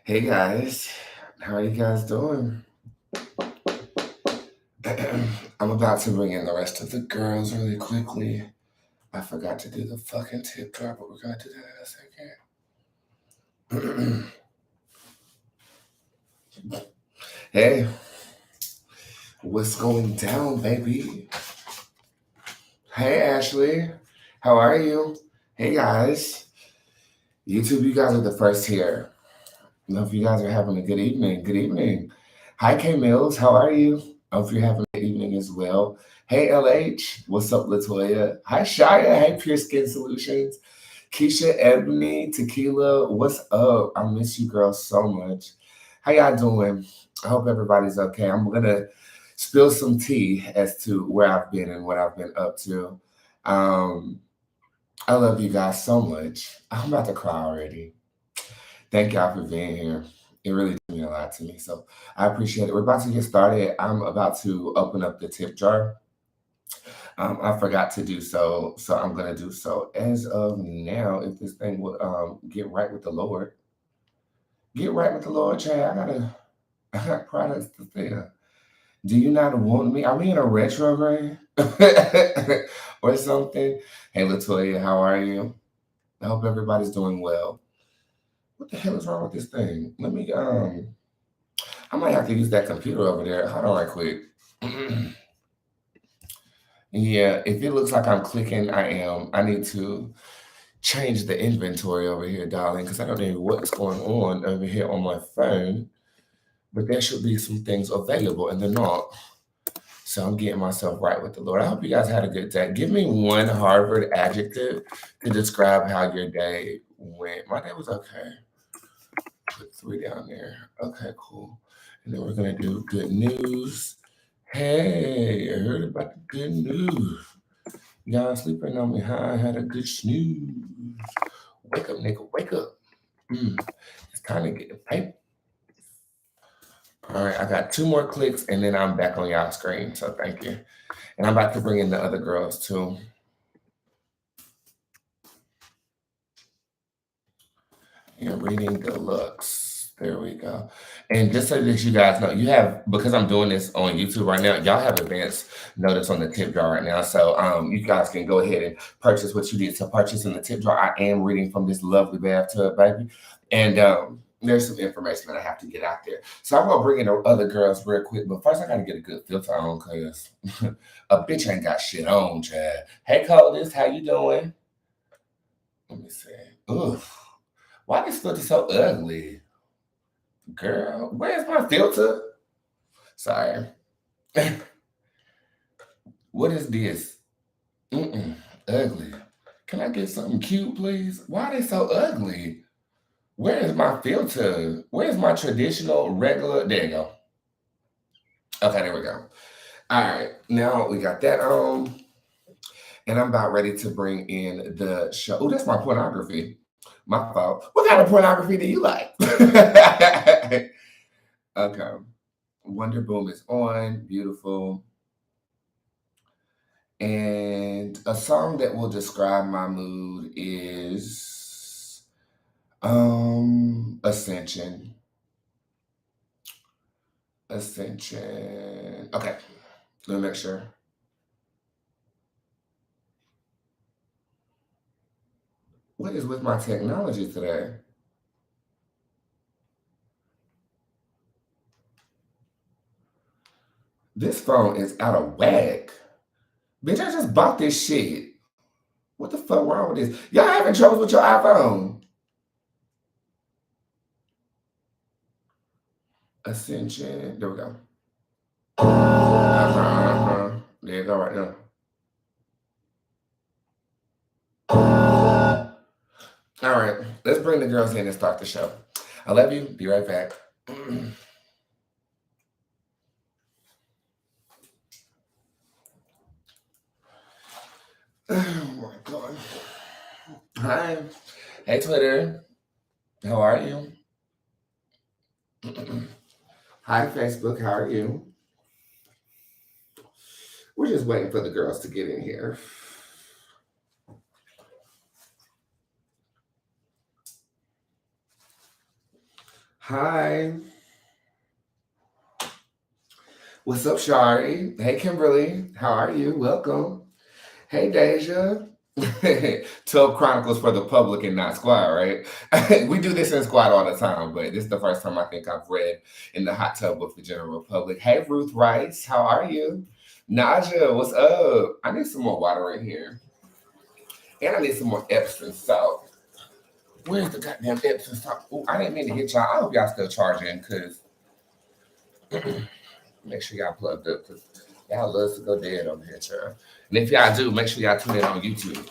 Hey guys, how are you guys doing? I'm about to bring in the rest of the girls really quickly. I forgot to do the fucking tip jar, but we're gonna do that in a second. Hey, what's going down, baby? Hey Ashley, how are you? Hey guys, YouTube, you guys are the first here. I hope you guys are having a good evening. Good evening. Hi K Mills, how are you? I hope you're having a good evening as well. Hey LH, what's up Latoya? Hi Shia, hey Pure Skin Solutions. Keisha, Ebony, Tequila, what's up? I miss you girls so much. How y'all doing? I hope everybody's okay. I'm gonna spill some tea as to where I've been and what I've been up to. Um, I love you guys so much. I'm about to cry already. Thank y'all for being here. It really means a lot to me. So I appreciate it. We're about to get started. I'm about to open up the tip jar. I forgot to do so, so I'm gonna do so as of now. If this thing will get right with the Lord, get right with the Lord, Chad. I got products to sell. Do you not want me? Are we in a retrograde or something? Hey, Latoya, how are you? I hope everybody's doing well. What the hell is wrong with this thing? Let me I might have to use that computer over there. Hold on right quick. Yeah, if it looks like I'm clicking, I am. I need to change the inventory over here, darling, because I don't know what's going on over here on my phone. But there should be some things available, and they're not. So I'm getting myself right with the Lord. I hope you guys had a good day. Give me one Harvard adjective to describe how your day went. My day was okay. Put three down there. Okay, cool. And then we're gonna do good news. Hey, I heard about the good news. Y'all sleeping on me, huh? I had a good snooze. Wake up, nigga, wake up. It's time to get the paper. All right, I got two more clicks and then I'm back on y'all screen. So thank you. And I'm about to bring in the other girls too. And reading deluxe. There we go. And just so that you guys know, you have because I'm doing this on YouTube right now, y'all have advanced notice on the tip jar right now. So you guys can go ahead and purchase what you need to purchase in the tip jar. I am reading from this lovely bathtub, baby. And there's some information that I have to get out there. So I'm gonna bring in the other girls real quick, but first I gotta get a good filter on because a bitch ain't got shit on, Chad. Hey Coldest, how you doing? Let me see. Ugh. Why this filter so ugly? Girl, where's my filter? Sorry. What is this? Ugly. Can I get something cute, please? Why are they so ugly? Where is my filter? Where's my traditional, regular? There you go. Okay, there we go. All right, now we got that on. And I'm about ready to bring in the show. Oh, that's my pornography. My fault. What kind of pornography do you like? Okay. Wonder Boom is on. Beautiful. And a song that will describe my mood is Ascension. Ascension. Okay. Let me make sure. What is with my technology today? This phone is out of whack. Bitch, I just bought this shit. What the fuck wrong with this? Y'all having troubles with your iPhone? Ascension. There we go. There you go right now. All right, let's bring the girls in and start the show. I love you. Be right back. Oh my god. Hi. Hey Twitter. How are you? Hi Facebook. How are you? We're just waiting for the girls to get in here. Hi. What's up, Shari? Hey, Kimberly. How are you? Welcome. Hey, Deja. 12 Chronicles for the public and not squad, right? We do this in squad all the time, but this is the first time I think I've read in the hot tub with the general public. Hey, Ruth Rice. How are you? Naja, what's up? I need some more water in here. And I need some more Epsom salt. Where's the goddamn Epsom salt? Ooh, I didn't mean to hit y'all. I hope y'all still charging because make sure y'all plugged up because y'all love to go dead on here, child. And if y'all do, make sure y'all tune in on YouTube.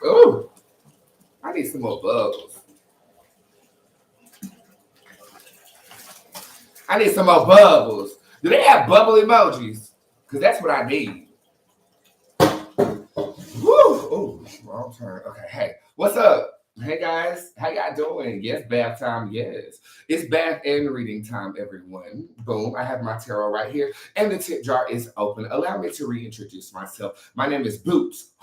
Ooh, I need some more bubbles. I need some more bubbles. Do they have bubble emojis? Because that's what I need. Woo! Oh, wrong turn. Okay, hey, what's up? Hey guys, how y'all doing? Yes, bath time. Yes, it's bath and reading time, everyone. Boom! I have my tarot right here, and the tip jar is open. Allow me to reintroduce myself. My name is Boots,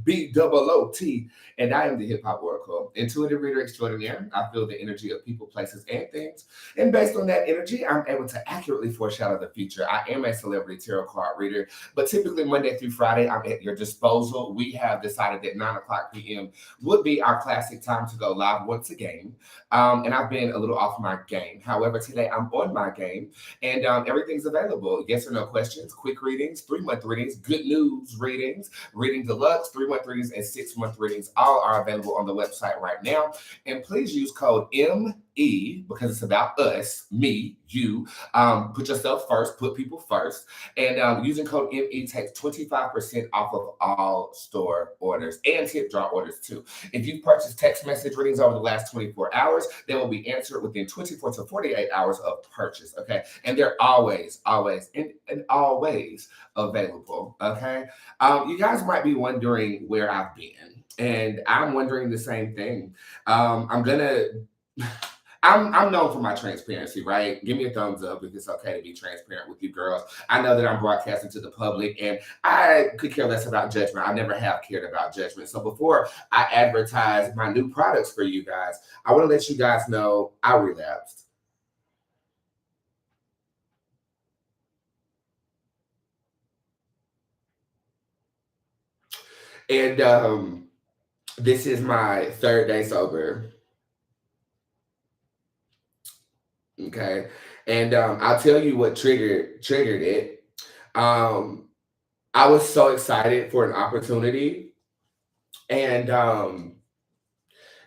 B-O-O-T, and I am the Hip Hop Oracle, intuitive reader extraordinaire. I feel the energy of people, places, and things, and based on that energy, I'm able to accurately foreshadow the future. I am a celebrity tarot card reader, but typically Monday through Friday, I'm at your disposal. We have decided that 9 o'clock p.m. would be our classic time to go live once again. And I've been a little off my game. However, today I'm on my game and everything's available. Yes or no questions, quick readings, 3-month readings, good news readings, reading deluxe, 3-month readings, and 6-month readings. All are available on the website right now. And please use code ME because it's about us, me, you. Put yourself first, put people first. And using code ME takes 25% off of all store orders and tip jar orders too. If you've purchased text message readings over the last 24 hours, they will be answered within 24 to 48 hours of purchase. Okay. And they're and always available. Okay. You guys might be wondering where I've been. And I'm wondering the same thing. I'm gonna I'm known for my transparency, right? Give me a thumbs up if it's okay to be transparent with you girls. I know that I'm broadcasting to the public and I could care less about judgment. I never have cared about judgment. So before I advertise my new products for you guys, I want to let you guys know I relapsed. And this is my third day sober. Okay. And I'll tell you what triggered it. Um, I was so excited for an opportunity, and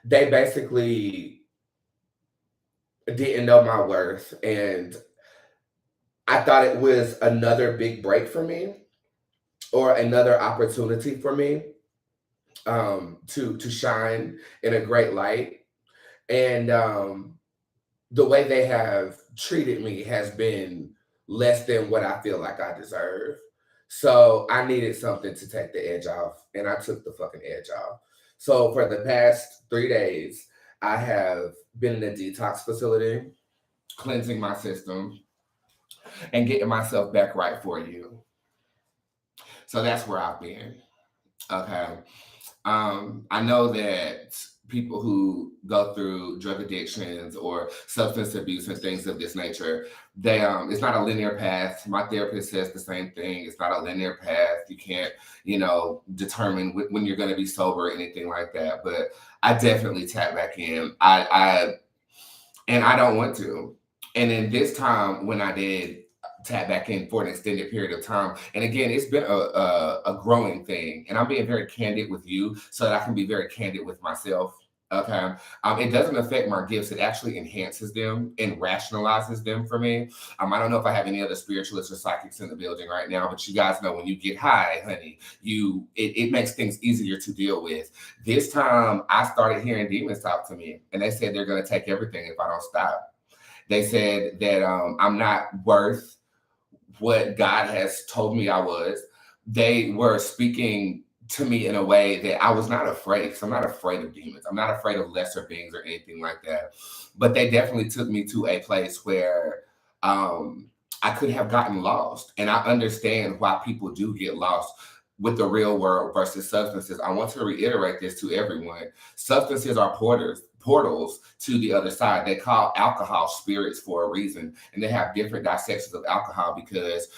they basically didn't know my worth, and I thought it was another big break for me or another opportunity for me to shine in a great light, and the way they have treated me has been less than what I feel like I deserve. So I needed something to take the edge off, and I took the fucking edge off. So for the past 3 days, I have been in a detox facility, cleansing my system and getting myself back right for you. So that's where I've been. Okay. I know that people who go through drug addictions or substance abuse and things of this nature, they it's not a linear path. My therapist says the same thing. It's not a linear path. You can't, determine when you're going to be sober or anything like that. But I definitely tap back in. I don't want to. And then this time when I did tap back in for an extended period of time, and again, it's been a growing thing, and I'm being very candid with you so that I can be very candid with myself. Okay, it doesn't affect my gifts; it actually enhances them and rationalizes them for me. I don't know if I have any other spiritualists or psychics in the building right now, but you guys know when you get high, honey, it makes things easier to deal with. This time, I started hearing demons talk to me, and they said they're going to take everything if I don't stop. They said that I'm not worth what God has told me I was. They were speaking to me in a way that I was not afraid, because I'm not afraid of demons. I'm not afraid of lesser beings or anything like that. But they definitely took me to a place where I could have gotten lost. And I understand why people do get lost with the real world versus substances. I want to reiterate this to everyone. Substances are portals to the other side. They call alcohol spirits for a reason, and they have different dissections of alcohol because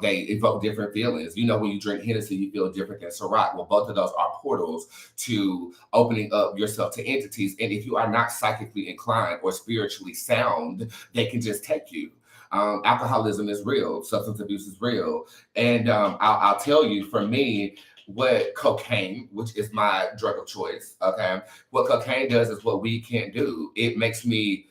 they evoke different feelings. You know, when you drink Hennessy, you feel different than Ciroc. Well, both of those are portals to opening up yourself to entities. And if you are not psychically inclined or spiritually sound, they can just take you. Alcoholism is real. Substance abuse is real. And I'll tell you, for me, what cocaine, which is my drug of choice, okay, what cocaine does is what weed can't do. It makes me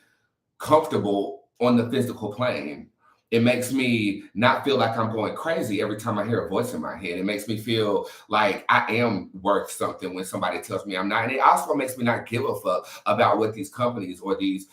comfortable on the physical plane. It makes me not feel like I'm going crazy every time I hear a voice in my head. It makes me feel like I am worth something when somebody tells me I'm not. And it also makes me not give a fuck about what these companies or these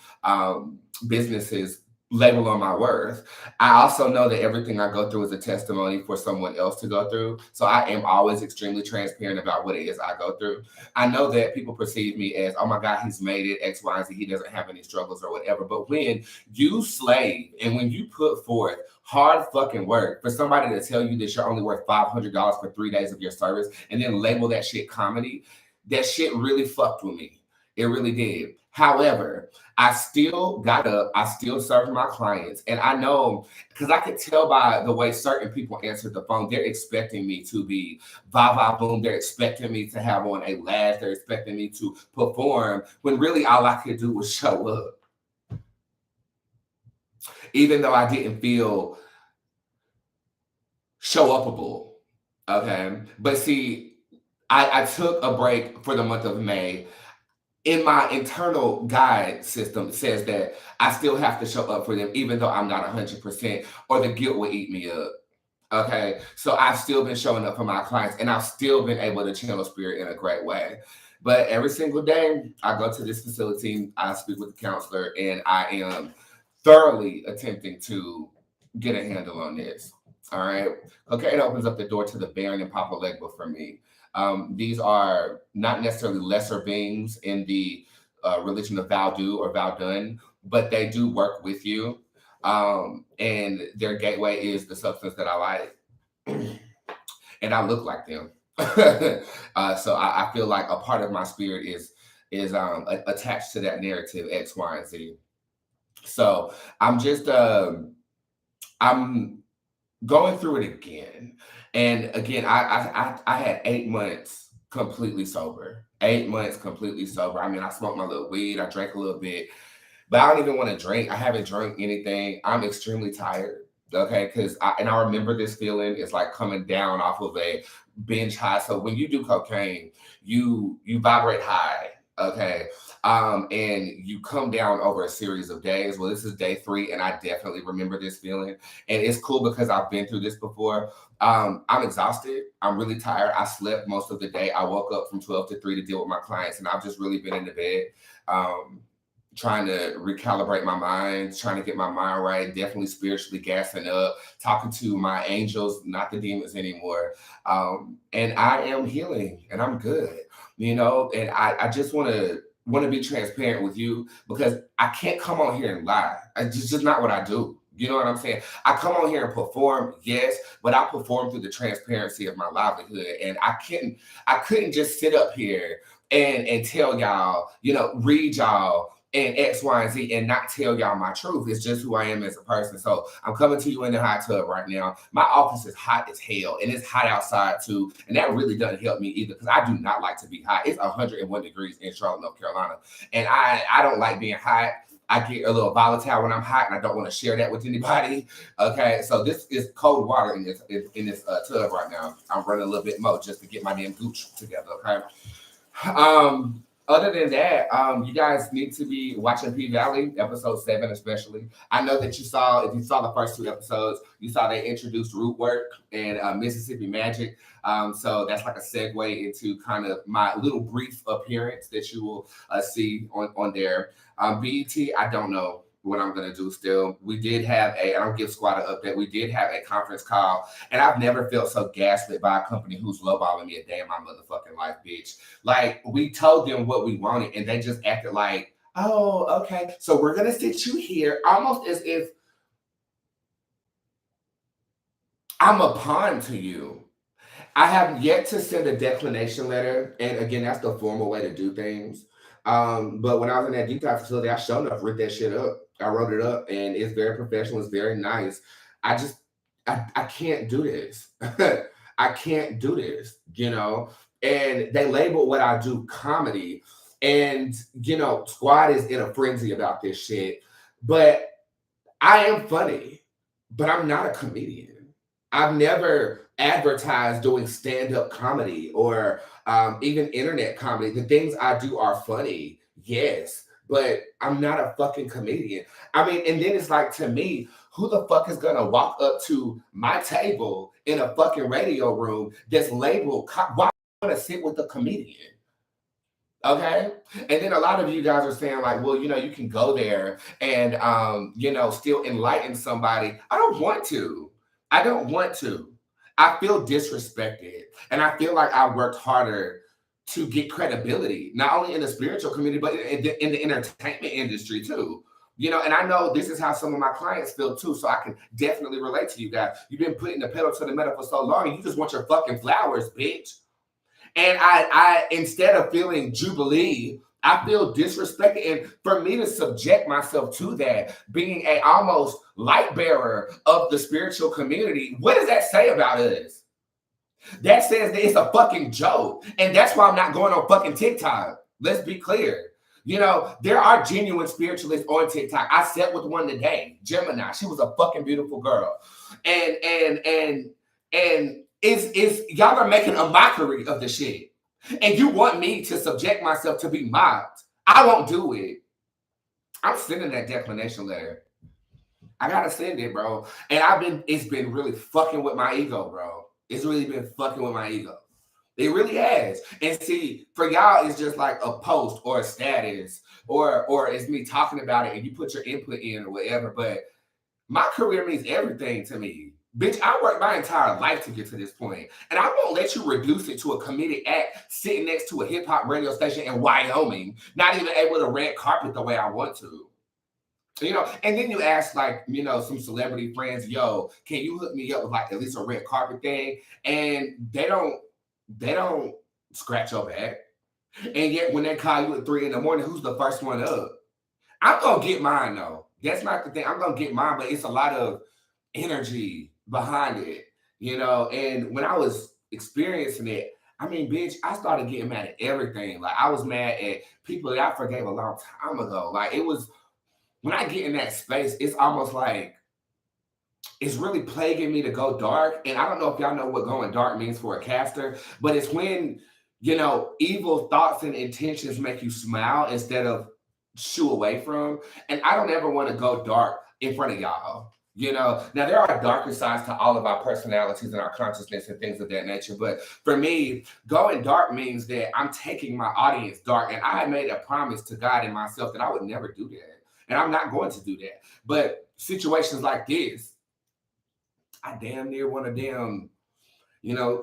businesses label on my worth. I also know that everything I go through is a testimony for someone else to go through. So I am always extremely transparent about what it is I go through. I know that people perceive me as, oh my God, he's made it, X, Y, and Z. He doesn't have any struggles or whatever. But when you slave and when you put forth hard fucking work for somebody to tell you that you're only worth $500 for 3 days of your service and then label that shit comedy, that shit really fucked with me. It really did. However, I still got up, I still served my clients. And I know, because I could tell by the way certain people answered the phone, they're expecting me to be va va boom. They're expecting me to have on a lash. They're expecting me to perform when really all I could do was show up. Even though I didn't feel show upable. Okay. But see, I took a break for the month of May. In my internal guide system says that I still have to show up for them, even though I'm not 100%, or the guilt will eat me up. Okay. So I've still been showing up for my clients and I've still been able to channel spirit in a great way. But every single day I go to this facility, I speak with the counselor, and I am thoroughly attempting to get a handle on this. All right. Okay. It opens up the door to the Baron and Papa Legba for me. These are not necessarily lesser beings in the religion of Valdu or Valdun, but they do work with you. And their gateway is the substance that I like. And I look like them. So I feel like a part of my spirit is attached to that narrative X, Y, and Z. So I'm just I'm going through it again. And again, I had 8 months completely sober. 8 months completely sober. I mean, I smoked my little weed, I drank a little bit, but I don't even want to drink. I haven't drunk anything. I'm extremely tired. Okay, because I remember this feeling. It's like coming down off of a binge high. So when you do cocaine, you vibrate high. Okay, and you come down over a series of days. Well, this is day 3, and I definitely remember this feeling. And it's cool because I've been through this before. I'm exhausted. I'm really tired. I slept most of the day. I woke up from 12 to 3 to deal with my clients, and I've just really been in the bed. Trying to recalibrate my mind, trying to get my mind right, definitely spiritually gassing up, talking to my angels, not the demons anymore. And I am healing and I'm good, and I just want to be transparent with you because I can't come on here and lie. It's just not what I do. You know what I'm saying? I come on here and perform, yes, but I perform through the transparency of my livelihood. And I couldn't just sit up here and tell y'all, read y'all and X, Y, and Z and not tell y'all my truth. It's just who I am as a person. So I'm coming to you in the hot tub right now. My office is hot as hell and it's hot outside too. And that really doesn't help me either because I do not like to be hot. It's 101 degrees in Charlotte, North Carolina. And I don't like being hot. I get a little volatile when I'm hot and I don't want to share that with anybody. Okay, so this is cold water in this tub right now. I'm running a little bit more just to get my damn gooch together, okay? Other than that, you guys need to be watching P Valley, episode 7 especially. I know that if you saw the first 2 episodes, you saw they introduced root work and Mississippi Magic. So that's like a segue into kind of my little brief appearance that you will see on there. BET, I don't know what I'm going to do still. We did have I don't give Squad an update. We did have a conference call, and I've never felt so gaslit by a company who's lowballing me a day in my motherfucking life, bitch. Like, we told them what we wanted, and they just acted like, oh, okay, so we're going to sit you here, almost as if I'm a pawn to you. I have yet to send a declination letter, and again, that's the formal way to do things. But when I was in that detox facility, I sure enough wrote that shit up. I wrote it up, and it's very professional. It's very nice. I just, I can't do this. I can't do this, you know. And they label what I do comedy, and Squad is in a frenzy about this shit. But I am funny, but I'm not a comedian. I've never advertised doing stand-up comedy or even internet comedy. The things I do are funny, yes, but I'm not a fucking comedian. I mean, and then it's like, to me, who the fuck is gonna walk up to my table in a fucking radio room that's labeled? Why want to sit with a comedian? Okay. And then a lot of you guys are saying, like, well, you can go there and, still enlighten somebody. I don't want to. I don't want to. I feel disrespected. And I feel like I worked harder to get credibility, not only in the spiritual community, but in the entertainment industry too. And I know this is how some of my clients feel too. So I can definitely relate to you guys. You've been putting the pedal to the metal for so long, you just want your fucking flowers, bitch. And I instead of feeling jubilee, I feel disrespected. And for me to subject myself to that, being a almost light bearer of the spiritual community, what does that say about us? That says that it's a fucking joke. And that's why I'm not going on fucking TikTok. Let's be clear. There are genuine spiritualists on TikTok. I sat with one today, Gemini. She was a fucking beautiful girl. And is y'all are making a mockery of the shit. And you want me to subject myself to be mocked. I won't do it. I'm sending that declination letter. I gotta send it, bro. And it's been really fucking with my ego, bro. It's really been fucking with my ego. It really has. And see, for y'all, it's just like a post or a status, or it's me talking about it and you put your input in or whatever. But my career means everything to me. Bitch, I worked my entire life to get to this point. And I won't let you reduce it to a comedic act sitting next to a hip-hop radio station in Wyoming, not even able to red carpet the way I want to. And then you ask, like, some celebrity friends, yo, can you hook me up with like at least a red carpet thing? And they don't scratch your back. And yet when they call you at 3 a.m, who's the first one up? I'm gonna get mine though. That's not the thing. I'm gonna get mine, but it's a lot of energy behind it, and when I was experiencing it, I mean, bitch, I started getting mad at everything. Like, I was mad at people that I forgave a long time ago. Like, it was, when I get in that space, it's almost like it's really plaguing me to go dark. And I don't know if y'all know what going dark means for a caster, but it's when, evil thoughts and intentions make you smile instead of shoo away from. And I don't ever want to go dark in front of y'all. Now there are darker sides to all of our personalities and our consciousness and things of that nature. But for me, going dark means that I'm taking my audience dark. And I made a promise to God and myself that I would never do that. And I'm not going to do that. But situations like this, I damn near want to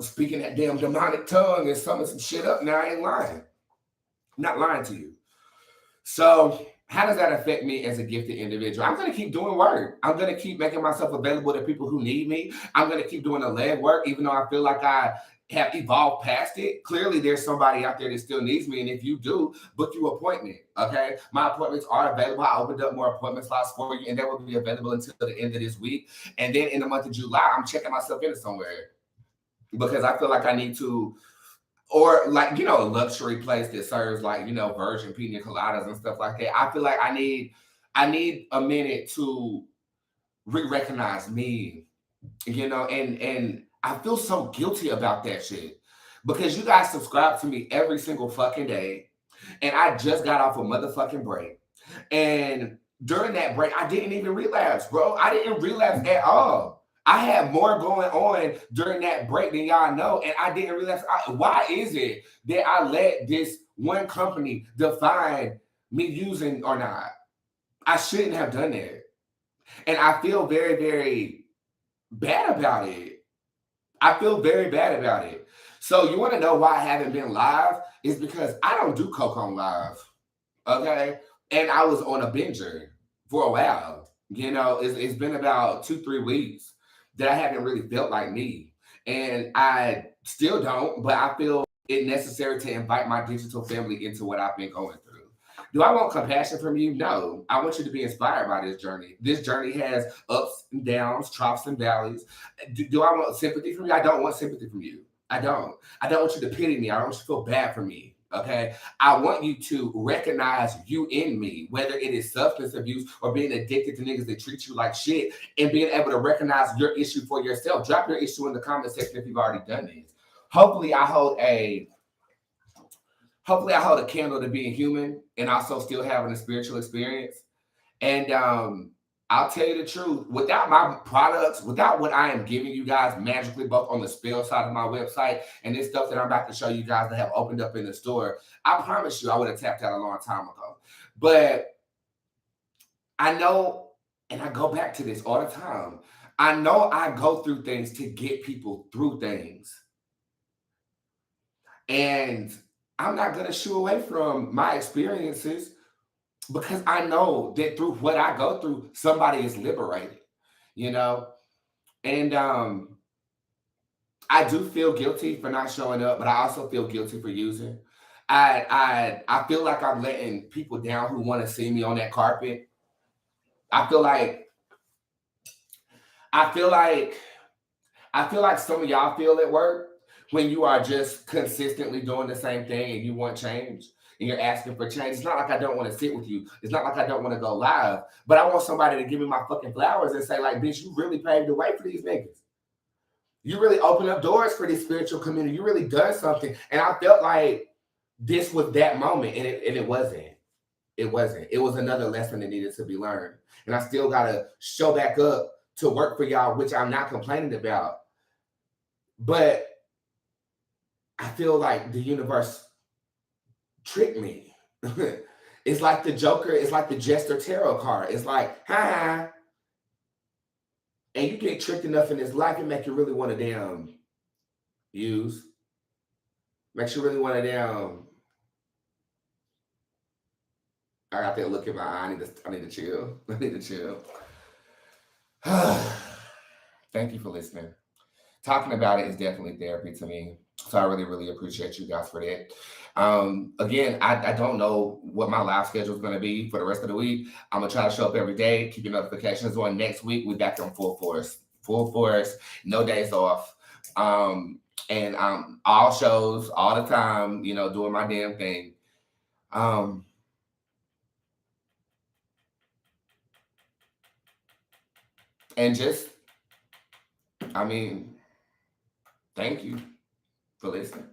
speaking that damn demonic tongue and summon some shit up. Now I ain't lying. I'm not lying to you. So how does that affect me as a gifted individual? I'm going to keep doing work. I'm going to keep making myself available to people who need me. I'm going to keep doing the leg work, even though I feel like I have evolved past it. Clearly, there's somebody out there that still needs me. And if you do, book you an appointment, okay? My appointments are available. I opened up more appointment slots for you, and they will be available until the end of this week. And then in the month of July, I'm checking myself into somewhere because I feel like I need to, or like, a luxury place that serves like, virgin pina coladas and stuff like that. I feel like I need a minute to re-recognize me, and I feel so guilty about that shit because you guys subscribe to me every single fucking day. And I just got off a motherfucking break. And during that break, I didn't even relapse, bro. I didn't relapse at all. I had more going on during that break than y'all know, and I didn't realize. Why is it that I let this one company define me using or not? I shouldn't have done that. And I feel very, very bad about it. I feel very bad about it. So you want to know why I haven't been live? It's because I don't do Coke on live, okay? And I was on a binger for a while. It's been about 2-3 weeks. that I haven't really felt like me. And I still don't, but I feel it necessary to invite my digital family into what I've been going through. Do I want compassion from you? No. I want you to be inspired by this journey. This journey has ups and downs, troughs and valleys. Do I want sympathy from you? I don't want sympathy from you. I don't. I don't want you to pity me. I don't want you to feel bad for me. Okay. I want you to recognize you in me, whether it is substance abuse or being addicted to niggas that treat you like shit, and being able to recognize your issue for yourself. Drop your issue in the comment section if you've already done this. Hopefully, I hold a candle to being human and also still having a spiritual experience. And I'll tell you the truth, without my products, without what I am giving you guys magically, both on the spell side of my website and this stuff that I'm about to show you guys that have opened up in the store, I promise you I would have tapped out a long time ago. But I know, and I go back to this all the time, I know I go through things to get people through things. And I'm not going to shoo away from my experiences, because I know that through what I go through, somebody is liberated, you know? And I do feel guilty for not showing up, but I also feel guilty for using. I feel like I'm letting people down who want to see me on that carpet. I feel like some of y'all feel at work when you are just consistently doing the same thing and you want change and you're asking for change. It's not like I don't want to sit with you. It's not like I don't want to go live, but I want somebody to give me my fucking flowers and say, like, bitch, you really paved the way for these niggas. You really opened up doors for this spiritual community. You really done something. And I felt like this was that moment, and it wasn't. It wasn't. It was another lesson that needed to be learned. And I still got to show back up to work for y'all, which I'm not complaining about. But I feel like the universe tricked me. It's like the Joker, it's like the Jester Tarot card. It's like, ha. And you get tricked enough in this life, it make you really want to damn use. Makes you really want to damn. I got that look in my eye. I need to chill. I need to chill. Thank you for listening. Talking about it is definitely therapy to me. So I really, really appreciate you guys for that. Again, I don't know what my live schedule is going to be for the rest of the week. I'm going to try to show up every day, keep your notifications on. Next week, we're back on full force, no days off. And all shows, all the time, doing my damn thing. And just, thank you for listening.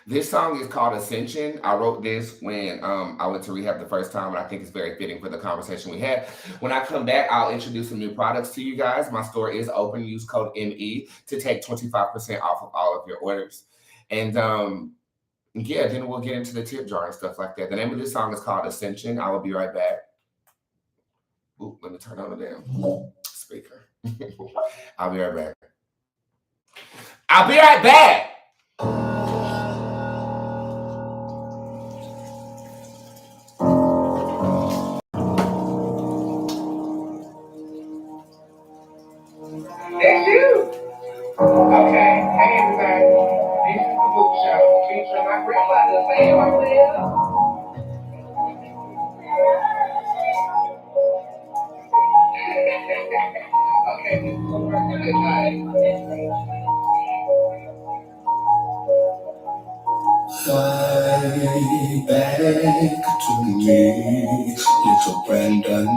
This song is called Ascension. I wrote this when I went to rehab the first time, and I think it's very fitting for the conversation we had. When I come back, I'll introduce some new products to you guys. My store is open. Use code ME to take 25% off of all of your orders. And then we'll get into the tip jar and stuff like that. The name of this song is called Ascension. I will be right back. Ooh, let me turn on the damn speaker. I'll be right back. I'll be right back. That's you. Okay. Hey, everybody. This is the Bootz Show featuring my grandmother. Say it, my friend. Okay, this is what we're good night. Fly back to me, little Brandon.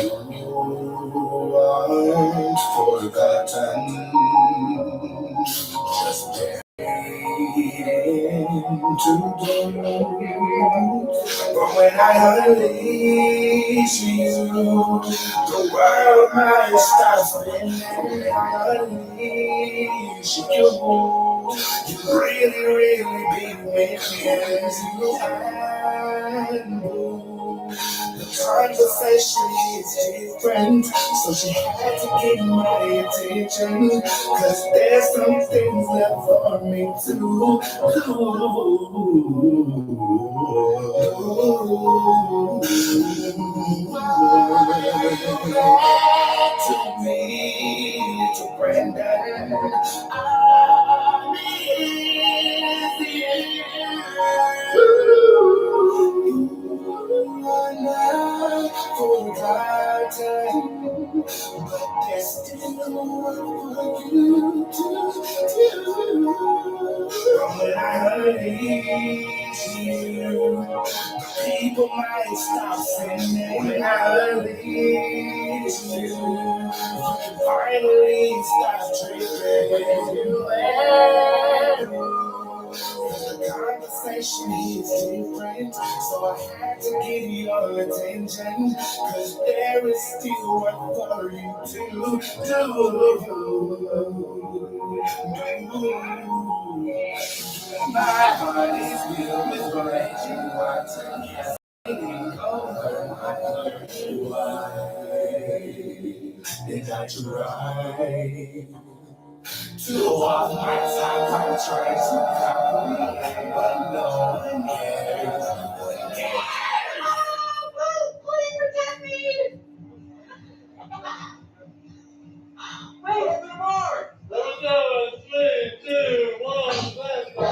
You aren't forgotten, just waiting to do. But when I unleash you, the world might start spinning. When I unleash you, you really be with me. And you handle the conversation is different, so she had to get my attention. Cause there's some things left for me to back to me, to Brandon. I miss you. Forgotten, but there's still more for you to do. When I unleash you, people might stop singing. When I unleash you, you can finally stop tripping. The conversation is different, so I had to get your attention, cause there is still work for you to do. My heart is filled with raging water, singing over my why did I try to walk my time? I'm trying to comprehend, but no one cares. Please protect me! Wait, some more! Let's go! 3, 2, 1, let's go!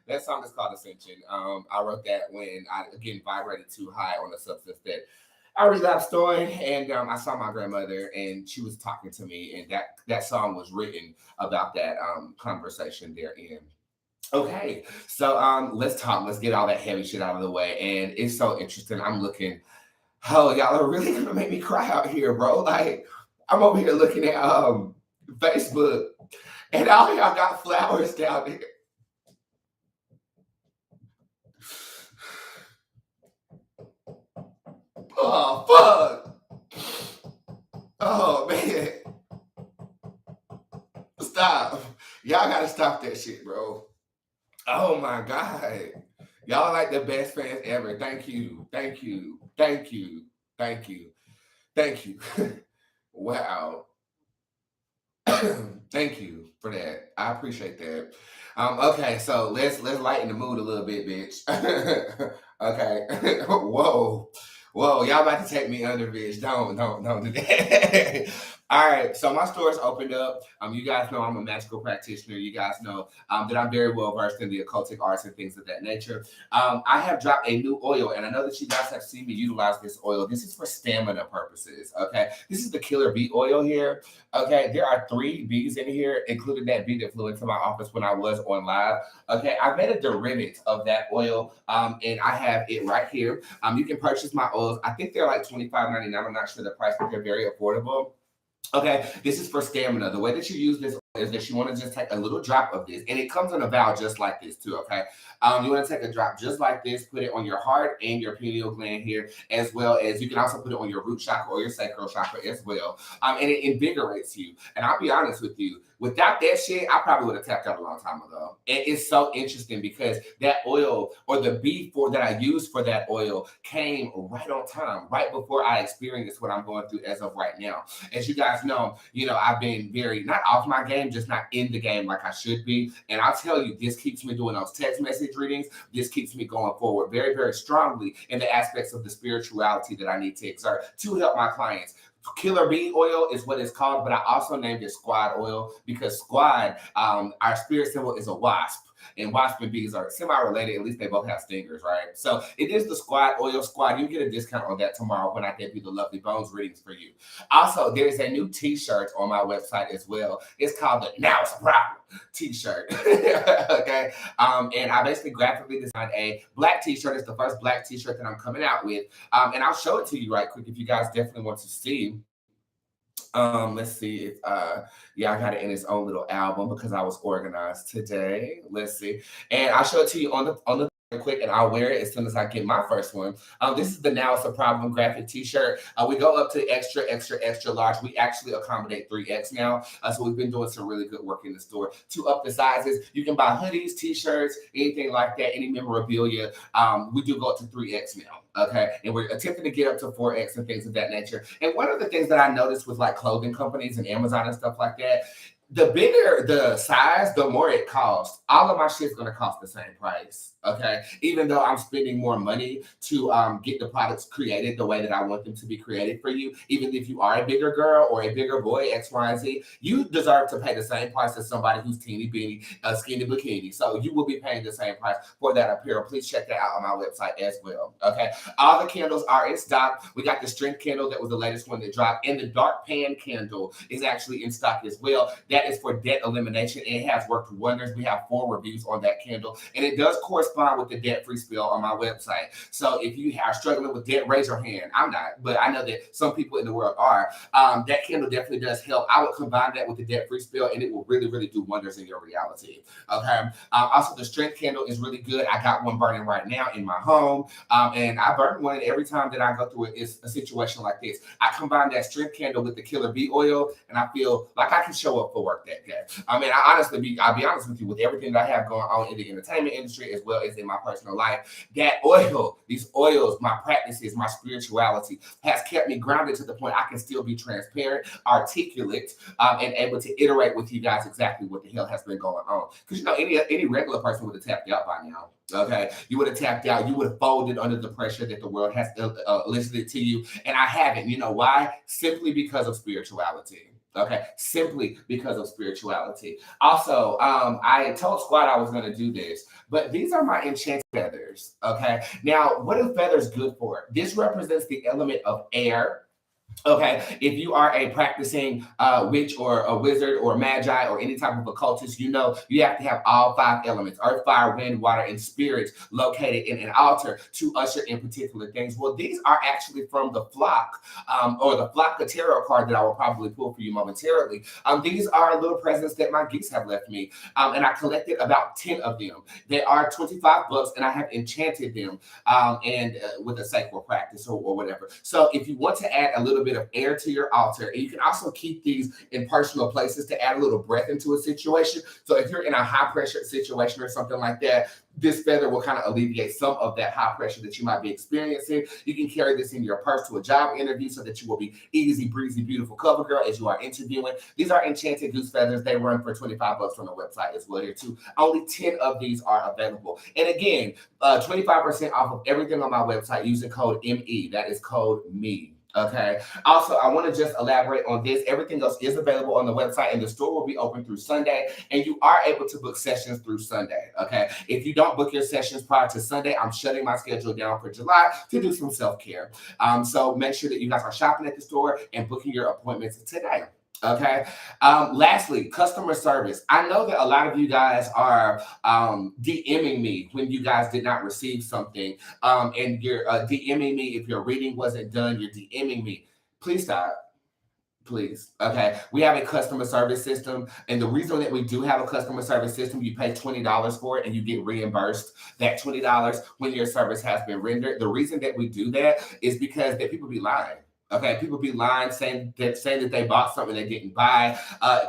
That song is called Ascension. I wrote that when I, again, vibrated too high on a substance that I relapsed on, and I saw my grandmother, and she was talking to me, and that song was written about that conversation therein. Okay, so let's talk. Let's get all that heavy shit out of the way, and it's so interesting. I'm looking. Oh, y'all are really gonna make me cry out here, bro. Like I'm over here looking at Facebook, and all y'all got flowers down there. Oh fuck! Oh man, stop! Y'all gotta stop that shit, bro. Oh my god, y'all like the best fans ever. Thank you, thank you, thank you, thank you, thank you. Wow. Thank you for that. I appreciate that. Okay, so let's lighten the mood a little bit, bitch. Okay. Whoa. Whoa, y'all about to take me under, bitch. Don't do that. All right, so my store's opened up. You guys know I'm a magical practitioner. You guys know that I'm very well versed in the occultic arts and things of that nature. I have dropped a new oil, and I know that you guys have seen me utilize this oil. This is for stamina purposes, okay? This is the Killer Bee oil here. Okay, there are 3 bees in here, including that bee that flew into my office when I was on live. Okay, I made a derivative of that oil, and I have it right here. You can purchase my oils. I think they're like $25.99. I'm not sure the price, but they're very affordable. Okay, this is for stamina. The way that you use this is that you want to just take a little drop of this, and it comes in a vial just like this too. Okay, you want to take a drop just like this, put it on your heart and your pineal gland here, as well as you can also put it on your root chakra or your sacral chakra as well. And it invigorates you. And I'll be honest with you, without that shit, I probably would have tapped out a long time ago. And it's so interesting because that oil or the bee for that I used for that oil came right on time, right before I experienced what I'm going through as of right now. As you guys know, I've been very not off my game, just not in the game like I should be. And I'll tell you, this keeps me doing those text message readings. This keeps me going forward very, very strongly in the aspects of the spirituality that I need to exert to help my clients. Killer Bee oil is what it's called, but I also named it Squad oil because Squad, our spirit symbol is a wasp. And wasp and bees are semi-related. At least they both have stingers, right? So it is the Squad oil. Squad, you get a discount on that tomorrow when I debut the Lovely Bones readings for you. Also, there's a new t-shirt on my website as well. It's called the Now It's a Problem t-shirt. Okay. And I basically graphically designed a black t-shirt. It's the first black t-shirt that I'm coming out with. And I'll show it to you right quick if you guys definitely want to see. Let's see if yeah, I got it in its own little album because I was organized today. Let's see. And I'll show it to you on the quick, and I'll wear it as soon as I get my first one. This is the Now It's a Problem graphic t-shirt. We go up to extra, extra, extra large. We actually accommodate 3X now. So we've been doing some really good work in the store to up the sizes. You can buy hoodies, t-shirts, anything like that, any memorabilia. We do go up to 3X now. Okay. And we're attempting to get up to 4X and things of that nature. And one of the things that I noticed with like clothing companies and Amazon and stuff like that, the bigger the size, the more it costs. All of my shit's gonna cost the same price, okay? Even though I'm spending more money to get the products created the way that I want them to be created for you, even if you are a bigger girl or a bigger boy, X, Y, and Z, you deserve to pay the same price as somebody who's teeny beanie, skinny bikini. So you will be paying the same price for that apparel. Please check that out on my website as well, okay? All the candles are in stock. We got the strength candle that was the latest one that dropped, and the dark pan candle is actually in stock as well. That is for debt elimination. It has worked wonders. We have 4 reviews on that candle, and it does correspond with the debt-free spill on my website. So if you are struggling with debt, raise your hand. I'm not, but I know that some people in the world are. That candle definitely does help. I would combine that with the debt-free spill, and it will really, really do wonders in your reality. Okay. Also, the strength candle is really good. I got one burning right now in my home, and I burn one every time that I go through a situation like this. I combine that strength candle with the killer bee oil, and I feel like I can show up for work that day. I mean, I'll be honest with you, with everything that I have going on in the entertainment industry as well as in my personal life, that oil, these oils, my practices, my spirituality has kept me grounded to the point I can still be transparent, articulate, and able to iterate with you guys exactly what the hell has been going on. Because you know, any regular person would have tapped out by now. Okay, you would have tapped out. You would have folded under the pressure that the world has elicited to you, and I haven't. You know why? Simply because of spirituality. Okay, simply because of spirituality. Also, I told Squad I was going to do this, but these are my enchanted feathers. Okay, now what are feathers good for? This represents the element of air. Okay, if you are a practicing witch or a wizard or magi or any type of occultist, you know you have to have all 5 elements: earth, fire, wind, water, and spirits located in an altar to usher in particular things. Well, these are actually from the flock or the flock tarot card that I will probably pull for you momentarily. These are little presents that my geese have left me, and I collected about 10 of them. They are $25, and I have enchanted them and with a sacral practice or whatever. So if you want to add a little bit of air to your altar, and you can also keep these in personal places to add a little breath into a situation. So if you're in a high pressure situation or something like that, this feather will kind of alleviate some of that high pressure that you might be experiencing. You can carry this in your purse to a job interview so that you will be easy, breezy, beautiful cover girl as you are interviewing. These are enchanted goose feathers. They run for $25 on the website as well here too. Only 10 of these are available. And again, 25% off of everything on my website using code ME. That is code ME. Okay. Also, I want to just elaborate on this. Everything else is available on the website, and the store will be open through Sunday, and you are able to book sessions through Sunday. Okay. If you don't book your sessions prior to Sunday, I'm shutting my schedule down for July to do some self-care. So make sure that you guys are shopping at the store and booking your appointments today. Okay. Lastly, customer service. I know that a lot of you guys are DMing me when you guys did not receive something, and you're DMing me if your reading wasn't done. You're DMing me. Please stop. Please. Okay. We have a customer service system. And the reason that we do have a customer service system, you pay $20 for it and you get reimbursed that $20 when your service has been rendered. The reason that we do that is because that people be lying. Okay, people be lying, saying that they bought something they didn't buy.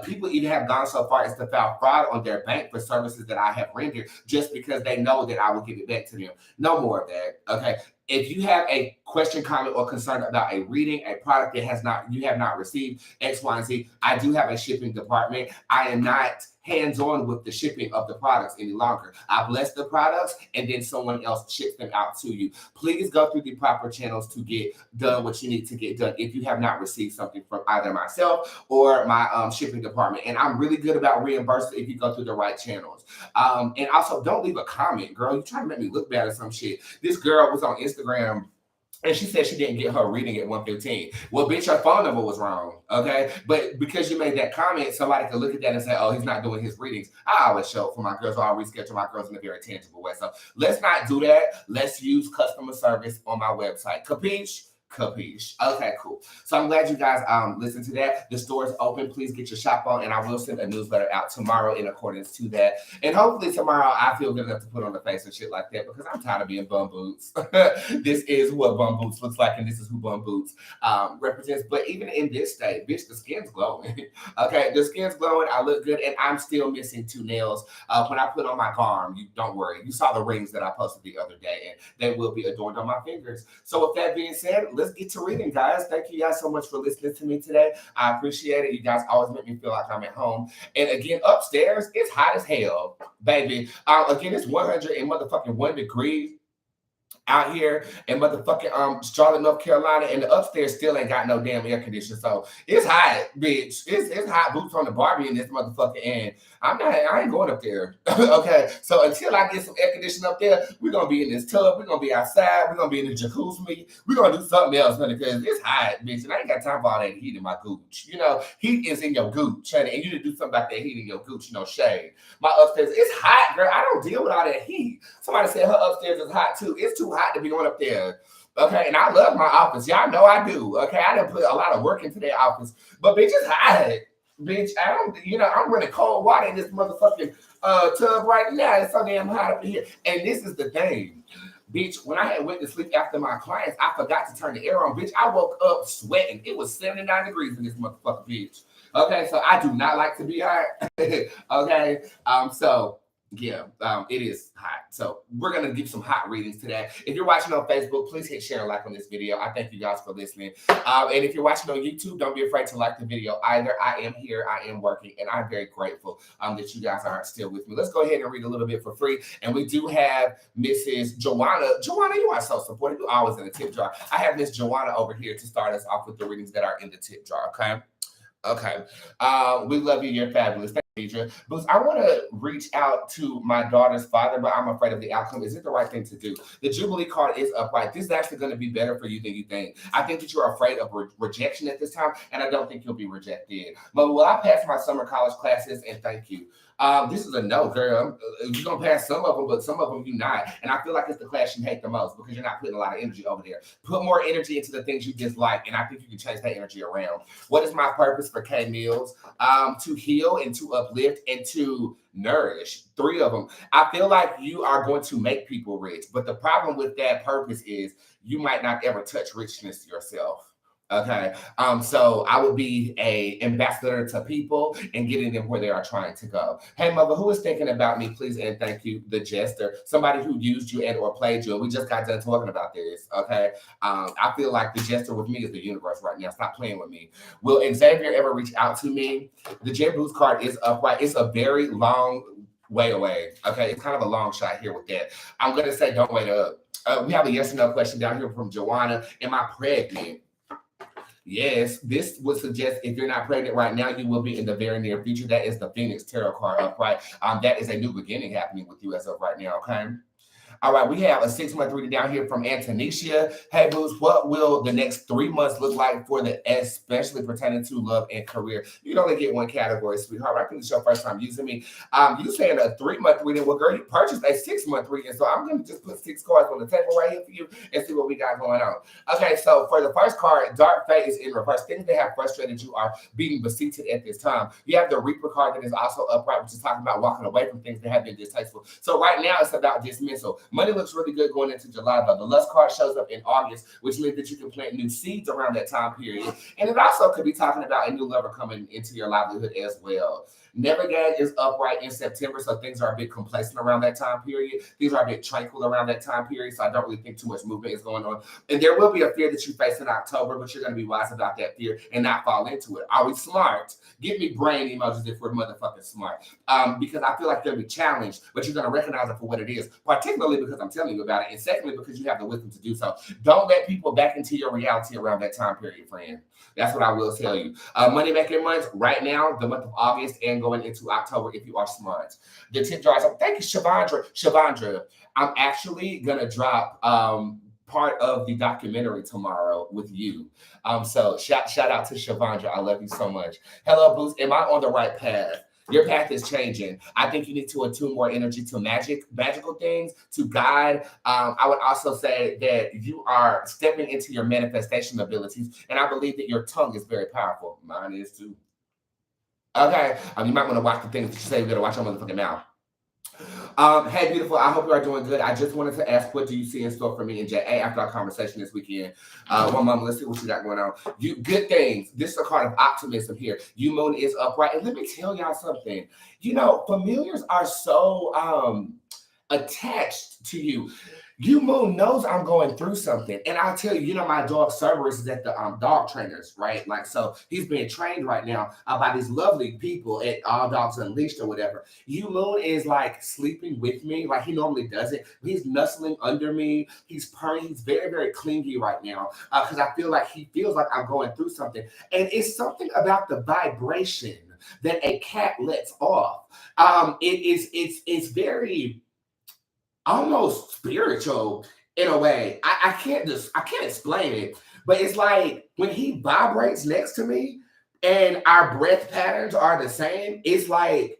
People even have gone so far as to file fraud on their bank for services that I have rendered just because they know that I will give it back to them. No more of that. Okay. If you have a question, comment, or concern about a reading, a product that you have not received X, Y, and Z, I do have a shipping department. I am not hands-on with the shipping of the products any longer. I bless the products and then someone else ships them out to you. Please go through the proper channels to get done what you need to get done if you have not received something from either myself or my shipping department. And I'm really good about reimbursing if you go through the right channels. And also, don't leave a comment, girl. You're trying to make me look bad or some shit. This girl was on Instagram and she said she didn't get her reading at 1:15. Well, bitch, her phone number was wrong, okay? But because you made that comment, somebody could look at that and say, oh, he's not doing his readings. I always show up for my girls. I always reschedule my girls in a very tangible way. So let's not do that. Let's use customer service on my website. Capiche? Capiche. Okay, cool. So I'm glad you guys listened to that. The store is open. Please get your shop on, and I will send a newsletter out tomorrow in accordance to that. And hopefully tomorrow I feel good enough to put on the face and shit like that because I'm tired of being bum boots. This is what bum boots looks like, and this is who bum boots represents. But even in this state, bitch, the skin's glowing. Okay, the skin's glowing. I look good, and I'm still missing 2 nails. When I put on my arm, you don't worry. You saw the rings that I posted the other day, and they will be adorned on my fingers. So with that being said, let's get to reading, guys. Thank you guys so much for listening to me today. I appreciate it. You guys always make me feel like I'm at home. And again, upstairs, it's hot as hell, baby. Again, it's 101 degrees out here in motherfucking Charlotte, North Carolina, and the upstairs still ain't got no damn air conditioner. So it's hot, bitch. It's hot boots on the Barbie in this motherfucker, and I ain't going up there. Okay. So until I get some air conditioning up there, we're gonna be in this tub, we're gonna be outside, we're gonna be in the jacuzzi, we're gonna do something else, honey, because it's hot, bitch. And I ain't got time for all that heat in my gooch. You know, heat is in your gooch, honey, and you need to do something about that heat in your gooch, you know, shade. My upstairs, it's hot, girl. I don't deal with all that heat. Somebody said her upstairs is hot too. It's too hot to be going up there. Okay, and I love my office. Y'all know I do. Okay, I done put a lot of work into that office, but bitch, it's hot. Bitch, I'm running cold water in this motherfucking tub right now. It's so damn hot up here. And this is the thing, bitch. When I had went to sleep after my clients, I forgot to turn the air on. Bitch, I woke up sweating. It was 79 degrees in this motherfucking bitch. Okay, so I do not like to be hot. Okay, so yeah, it is hot. So we're gonna give some hot readings today. If you're watching on Facebook, please hit share and like on this video. I thank you guys for listening. And if you're watching on YouTube, don't be afraid to like the video either. I am here, I am working, and I'm very grateful that you guys are still with me. Let's go ahead and read a little bit for free. And we do have Mrs. Joanna. Joanna, you are so supportive. You're always in the tip jar. I have Miss Joanna over here to start us off with the readings that are in the tip jar. Okay. We love you. You're fabulous. Thank you, Deidre. Boots, I want to reach out to my daughter's father, but I'm afraid of the outcome. Is it the right thing to do? The Jubilee card is upright. This is actually going to be better for you than you think. I think that you're afraid of rejection at this time, and I don't think you'll be rejected. But will I pass my summer college classes? And thank you. This is a no, girl. You're going to pass some of them, but some of them you're not. And I feel like it's the class you hate the most because you're not putting a lot of energy over there. Put more energy into the things you dislike, and I think you can change that energy around. What is my purpose for K Mills? To heal and to uplift and to nourish. 3 of them. I feel like you are going to make people rich, but the problem with that purpose is you might not ever touch richness yourself. Okay. So I would be a ambassador to people and getting them where they are trying to go. Hey, mother, who is thinking about me, please, and thank you, the jester, somebody who used you and or played you. And we just got done talking about this. Okay. I feel like the jester with me is the universe right now. Stop playing with me. Will Xavier ever reach out to me? The Djinn Bootz card is upright. It's a very long way away. Okay. It's kind of a long shot here with that. I'm going to say, don't wait up. We have a yes or no question down here from Joanna. Am I pregnant? Yes, this would suggest if you're not pregnant right now, you will be in the very near future. That is the Phoenix Tarot card upright. That is a new beginning happening with you as of right now, okay? All right, we have a 6-month reading down here from Antonisha. Hey, Boots, what will the next 3 months look like for the especially pertaining to love and career? You can only get one category, sweetheart. I think it's your first time using me. You saying a 3-month reading. Well, girl, you purchased a 6-month reading, so I'm going to just put 6 cards on the table right here for you and see what we got going on. Okay, so for the first card, Dark Fate is in reverse. Things that have frustrated you are being beseated at this time. You have the Reaper card that is also upright, which is talking about walking away from things that have been distasteful. So right now, it's about dismissal. Money looks really good going into July, though. The Lust card shows up in August, which means that you can plant new seeds around that time period. And it also could be talking about a new lover coming into your livelihood as well. Nevergag is upright in September, so things are a bit complacent around that time period. Things are a bit tranquil around that time period, so I don't really think too much movement is going on. And there will be a fear that you face in October, but you're going to be wise about that fear and not fall into it. Are we smart? Give me brain emojis if we're motherfucking smart. Because I feel like they'll be challenged, but you're going to recognize it for what it is, particularly because I'm telling you about it, and secondly, because you have the wisdom to do so. Don't let people back into your reality around that time period, friend. That's what I will tell you. Money making months right now, the month of August and going into October if you are smart. The tip jars. Thank you, Shavandra. Shavandra, I'm actually going to drop part of the documentary tomorrow with you. So shout out to Shavandra. I love you so much. Hello, Boots. Am I on the right path? Your path is changing. I think you need to attune more energy to magical things, to God. I would also say that you are stepping into your manifestation abilities, and I believe that your tongue is very powerful. Mine is too. Okay, you might want to watch the things that you say. You gotta watch your motherfucking mouth. Hey, beautiful. I hope you are doing good. I just wanted to ask, what do you see in store for me and JA after our conversation this weekend? One moment, let's see what you got going on. You good things. This is a card of optimism here. You moon is upright, and let me tell y'all something. You know, familiars are so attached to you. You Moon knows I'm going through something. And I'll tell you, you know, my dog Cerberus is at the dog trainers, right? Like, so he's being trained right now by these lovely people at All Dogs Unleashed or whatever. You Moon is like sleeping with me, like he normally does it. He's nuzzling under me. He's purring. He's very, very clingy right now because I feel like he feels like I'm going through something. And it's something about the vibration that a cat lets off. It's very almost spiritual in a way. I can't explain it, but it's like when he vibrates next to me and our breath patterns are the same, it's like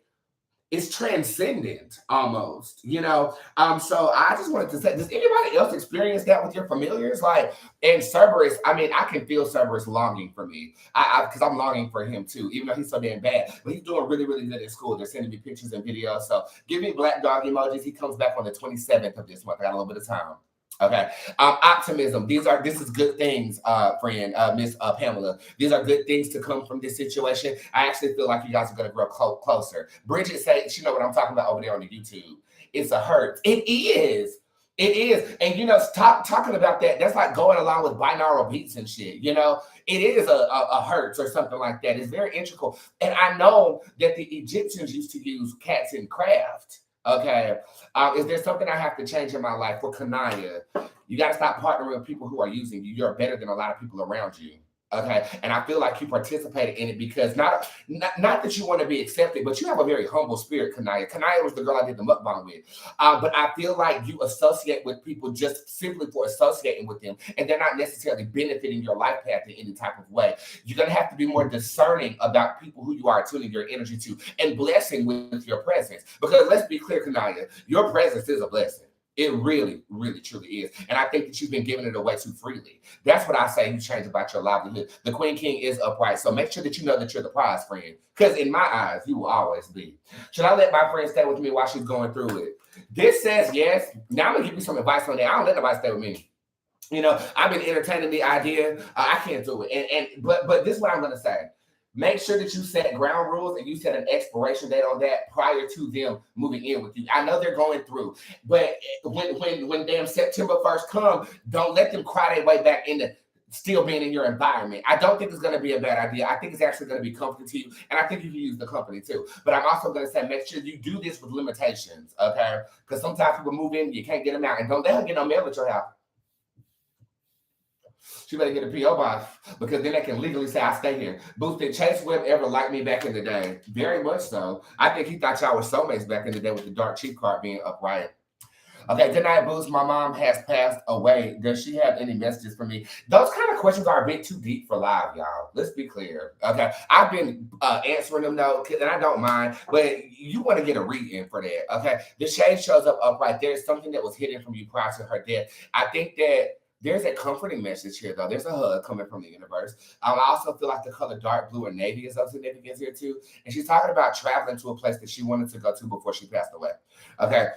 it's transcendent almost, you know. So I just wanted to say, does anybody else experience that with your familiars? Like, and Cerberus, I mean, I can feel Cerberus longing for me. Because I'm longing for him too, even though he's so damn bad. But he's doing really, really good at school. They're sending me pictures and videos. So give me black dog emojis. He comes back on the 27th of this month. I got a little bit of time. Okay. Optimism. This is good things, friend, Miss Pamela. These are good things to come from this situation. I actually feel like you guys are going to grow closer. Bridget says, she know what I'm talking about over there on the YouTube. It's a hurt. It is. It is. And, you know, talking about that, that's like going along with binaural beats and shit. You know, it is a hertz or something like that. It's very integral. And I know that the Egyptians used to use cats in craft. Okay. Is there something I have to change in my life? For Kanaya, you got to stop partnering with people who are using you. You're better than a lot of people around you. Okay. And I feel like you participated in it because not that you want to be accepted, but you have a very humble spirit, Kanaya. Kanaya was the girl I did the mukbang with. But I feel like you associate with people just simply for associating with them, and they're not necessarily benefiting your life path in any type of way. You're going to have to be more discerning about people who you are tuning your energy to and blessing with your presence. Because let's be clear, Kanaya, your presence is a blessing. It really, really, truly is. And I think that you've been giving it away too freely. That's what I say you change about your livelihood. The Queen King is upright. So make sure that you know that you're the prize friend. Because in my eyes, you will always be. Should I let my friend stay with me while she's going through it? This says yes. Now I'm going to give you some advice on that. I don't let nobody stay with me. You know, I've been entertaining the idea. I can't do it. But this is what I'm going to say. Make sure that you set ground rules and you set an expiration date on that prior to them moving in with you. I know they're going through, but when damn September 1st come, don't let them cry their way back into still being in your environment. I don't think it's going to be a bad idea. I think it's actually going to be comforting to you, and I think you can use the company too. But I'm also going to say, make sure you do this with limitations, okay? Because sometimes people move in, you can't get them out, and don't let her get no mail at your house. She better get a P.O. box because then they can legally say, I stay here. Booth, did Chase Webb ever like me back in the day? Very much so. I think he thought y'all were soulmates back in the day with the dark chief card being upright. Okay, good night, Booth. My mom has passed away. Does she have any messages for me? Those kind of questions are a bit too deep for live, y'all. Let's be clear. Okay, I've been answering them though, and I don't mind, but you want to get a read-in for that. Okay, the shade shows up upright. There's something that was hidden from you prior to her death. I think that there's a comforting message here, though. There's a hug coming from the universe. I also feel like the color dark blue or navy is of significance here, too. And she's talking about traveling to a place that she wanted to go to before she passed away. Okay,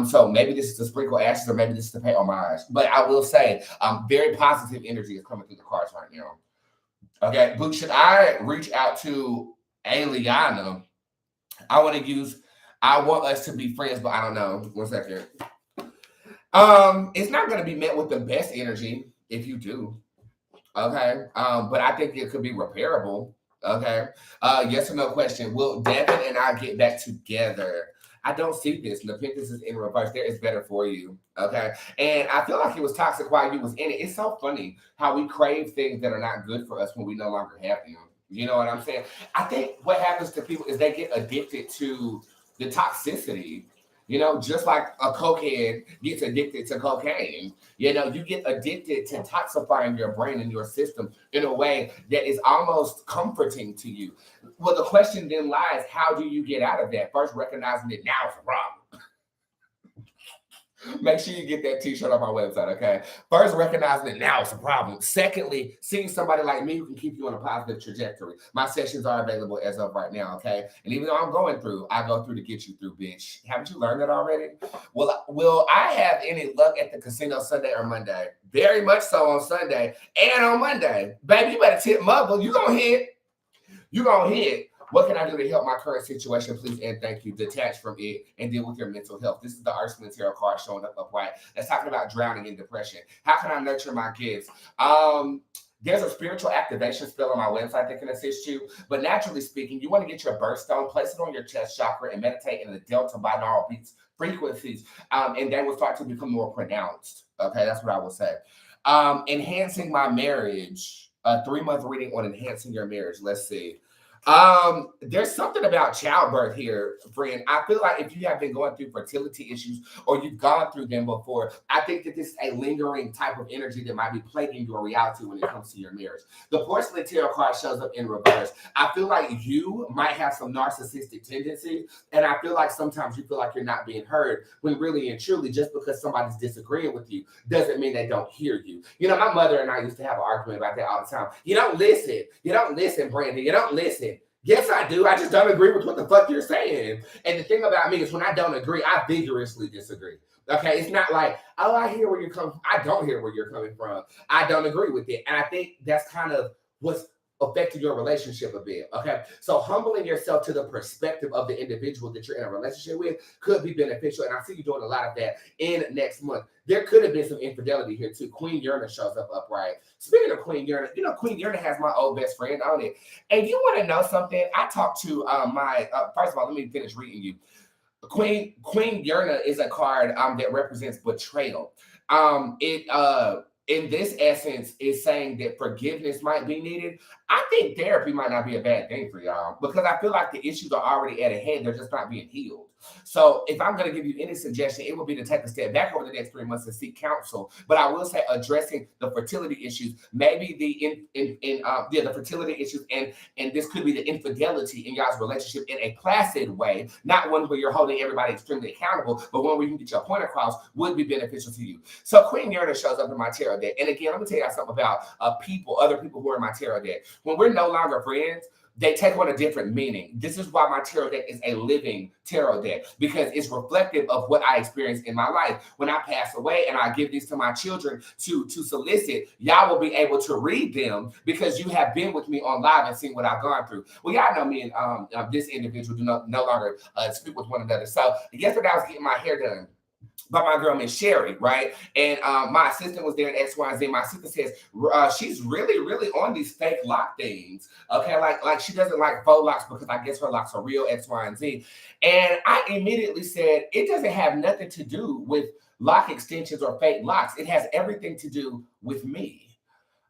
so maybe this is to sprinkle ashes or maybe this is to pay homage. But I will say, very positive energy is coming through the cards right now. Okay, but should I reach out to Aliana? I want us to be friends, but I don't know. 1 second. It's not going to be met with the best energy if you do. Okay. But I think it could be repairable. Okay. Yes or no question. Will Devin and I get back together? I don't see this. Nepenthes is in reverse. There is better for you. Okay. And I feel like it was toxic while you was in it. It's so funny how we crave things that are not good for us when we no longer have them. You know what I'm saying? I think what happens to people is they get addicted to the toxicity. Just like a cokehead gets addicted to cocaine, you get addicted to toxifying your brain and your system in a way that is almost comforting to you. Well, the question then lies, how do you get out of that? First, recognizing it now is a problem. Make sure you get that t-shirt on my website, okay? First, recognizing that now it's a problem. Secondly, seeing somebody like me who can keep you on a positive trajectory. My sessions are available as of right now, okay? And even though I'm going through, I go through to get you through, bitch. Haven't you learned that already? Well, will I have any luck at the casino Sunday or Monday? Very much so on Sunday and on Monday. Baby, you better tip mother. You gonna hit. You gonna hit. What can I do to help my current situation? Please and thank you. Detach from it and deal with your mental health. This is the Ursula Tarot card showing up upright. That's talking about drowning in depression. How can I nurture my kids? There's a spiritual activation spell on my website that can assist you. But naturally speaking, you want to get your birthstone, place it on your chest chakra, and meditate in the delta binaural beats frequencies, and they will start to become more pronounced. Okay, that's what I will say. Enhancing my marriage. A 3-month reading on enhancing your marriage. Let's see. There's something about childbirth here, friend. I feel like if you have been going through fertility issues or you've gone through them before, I think that this is a lingering type of energy that might be plaguing your reality when it comes to your marriage. The porcelain tarot card shows up in reverse. I feel like you might have some narcissistic tendencies, and I feel like sometimes you feel like you're not being heard when really and truly just because somebody's disagreeing with you doesn't mean they don't hear you. My mother and I used to have an argument about that all the time. You don't listen. You don't listen, Brandon. You don't listen. Yes, I do. I just don't agree with what the fuck you're saying. And the thing about me is when I don't agree, I vigorously disagree. Okay, it's not like, oh, I hear where you're coming from. I don't hear where you're coming from. I don't agree with it. And I think that's kind of what's affecting your relationship a bit. Okay, so humbling yourself to the perspective of the individual that you're in a relationship with could be beneficial. And I see you doing a lot of that in next month. There could have been some infidelity here too. Queen Uranus shows up upright. Speaking of Queen Uranus, Queen Uranus has my old best friend on it. And you want to know something? I talked to first of all, let me finish reading you. Queen Uranus is a card that represents betrayal. In this essence is saying that forgiveness might be needed. I think therapy might not be a bad thing for y'all because I feel like the issues are already at a head. They're just not being healed. So if I'm going to give you any suggestion, it would be to take a step back over the next 3 months and seek counsel. But I will say addressing the fertility issues, maybe the fertility issues, and this could be the infidelity in y'all's relationship in a placid way, not one where you're holding everybody extremely accountable, but one where you can get your point across would be beneficial to you. So Queen Uranus shows up in my tarot deck. And again, let me tell you something about other people who are in my tarot deck. When we're no longer friends, they take on a different meaning. This is why my tarot deck is a living tarot deck, because it's reflective of what I experienced in my life. When I pass away and I give these to my children to solicit, y'all will be able to read them because you have been with me on live and seen what I've gone through. Well, y'all know me and this individual do no longer speak with one another. So yesterday I was getting my hair done by my girl Miss Sherry, right? And my assistant was there in X, Y, and Z. My assistant says she's really, really on these fake lock things. Okay, like she doesn't like faux locks because I guess her locks are real X, Y, and Z. And I immediately said it doesn't have nothing to do with lock extensions or fake locks. It has everything to do with me.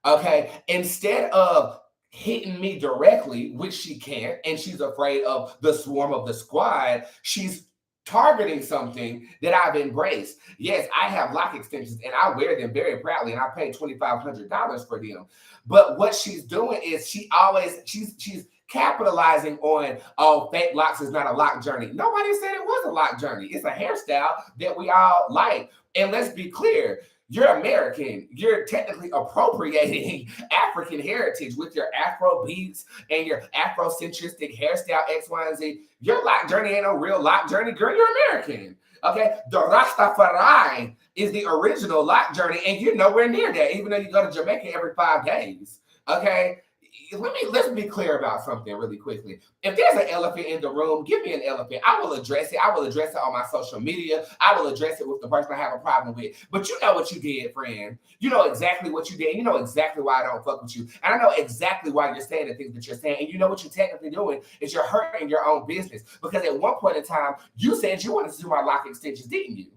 Okay, instead of hitting me directly, which she can't, and she's afraid of the swarm of the squad, she's targeting something that I've embraced. Yes, I have lock extensions and I wear them very proudly, and I paid $2,500 for them. But what she's doing is she's capitalizing on, oh, fake locks is not a lock journey. Nobody said it was a lock journey. It's a hairstyle that we all like. And let's be clear, you're American. You're technically appropriating African heritage with your Afro beats and your Afrocentristic hairstyle X, Y, and Z. Your lock journey ain't no real lock journey, girl. You're American. Okay? The Rastafari is the original lock journey, and you're nowhere near that, even though you go to Jamaica every 5 days. Okay? Let's be clear about something really quickly. If there's an elephant in the room, give me an elephant. I will address it. I will address it on my social media. I will address it with the person I have a problem with. But you know what you did, friend. You know exactly what you did. You know exactly why I don't fuck with you. And I know exactly why you're saying the things that you're saying. And you know what you're technically doing is you're hurting your own business. Because at one point in time, you said you wanted to do my lock extensions, didn't you?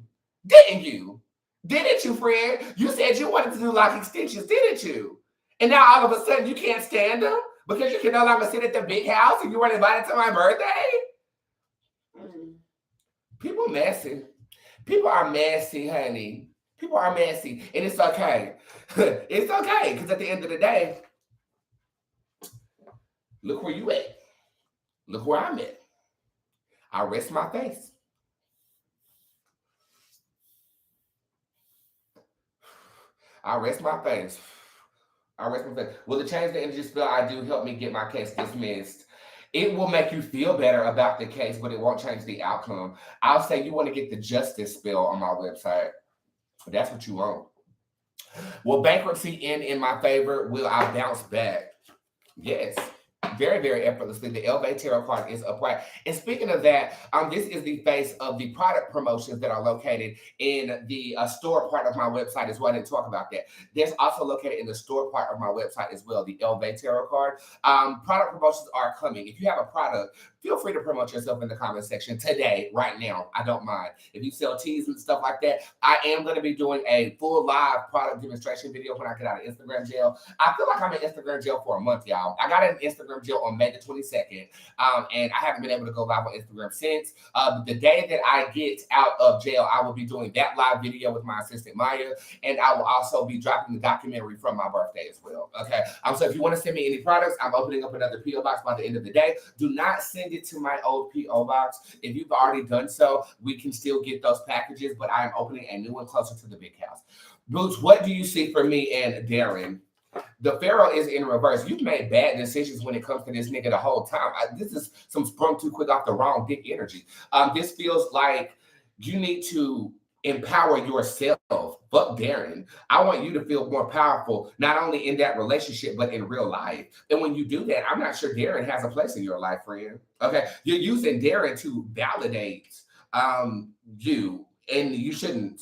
Didn't you? Didn't you, friend? You said you wanted to do lock extensions, didn't you? And now all of a sudden you can't stand them because you can no longer sit at the big house and you weren't invited to my birthday? People messy. People are messy, honey. People are messy, and it's okay. It's okay because at the end of the day, look where you at. Look where I'm at. I rest my face. I rest my face. I rest my face. Will it change the energy spell I do help me get my case dismissed? It will make you feel better about the case, but it won't change the outcome. I'll say you want to get the justice spell on my website. That's what you want. Will bankruptcy end in my favor? Will I bounce back? Yes. Very, very effortlessly. The Elevate Tarot card is upright. And speaking of that, this is the face of the product promotions that are located in the store part of my website as well. I didn't talk about that. There's also located in the store part of my website as well, the Elevate Tarot card. Product promotions are coming. If you have a product, feel free to promote yourself in the comment section today, right now. I don't mind. If you sell teas and stuff like that, I am going to be doing a full live product demonstration video when I get out of Instagram jail. I feel like I'm in Instagram jail for a month, y'all. I got in Instagram jail on May the 22nd, and I haven't been able to go live on Instagram since. The day that I get out of jail, I will be doing that live video with my assistant Maya, and I will also be dropping the documentary from my birthday as well. Okay. So if you want to send me any products, I'm opening up another PO box by the end of the day. Do not send it to my old PO box. If you've already done so, we can still get those packages, but I am opening a new one closer to the big house. Boots, what do you see for me and Darren? The Pharaoh is in reverse. You've made bad decisions when it comes to this nigga the whole time. This is some sprung too quick off the wrong dick energy. This feels like you need to empower yourself. Fuck Darren. I want you to feel more powerful, not only in that relationship, but in real life. And when you do that, I'm not sure Darren has a place in your life, friend. Okay. You're using Darren to validate you, and you shouldn't.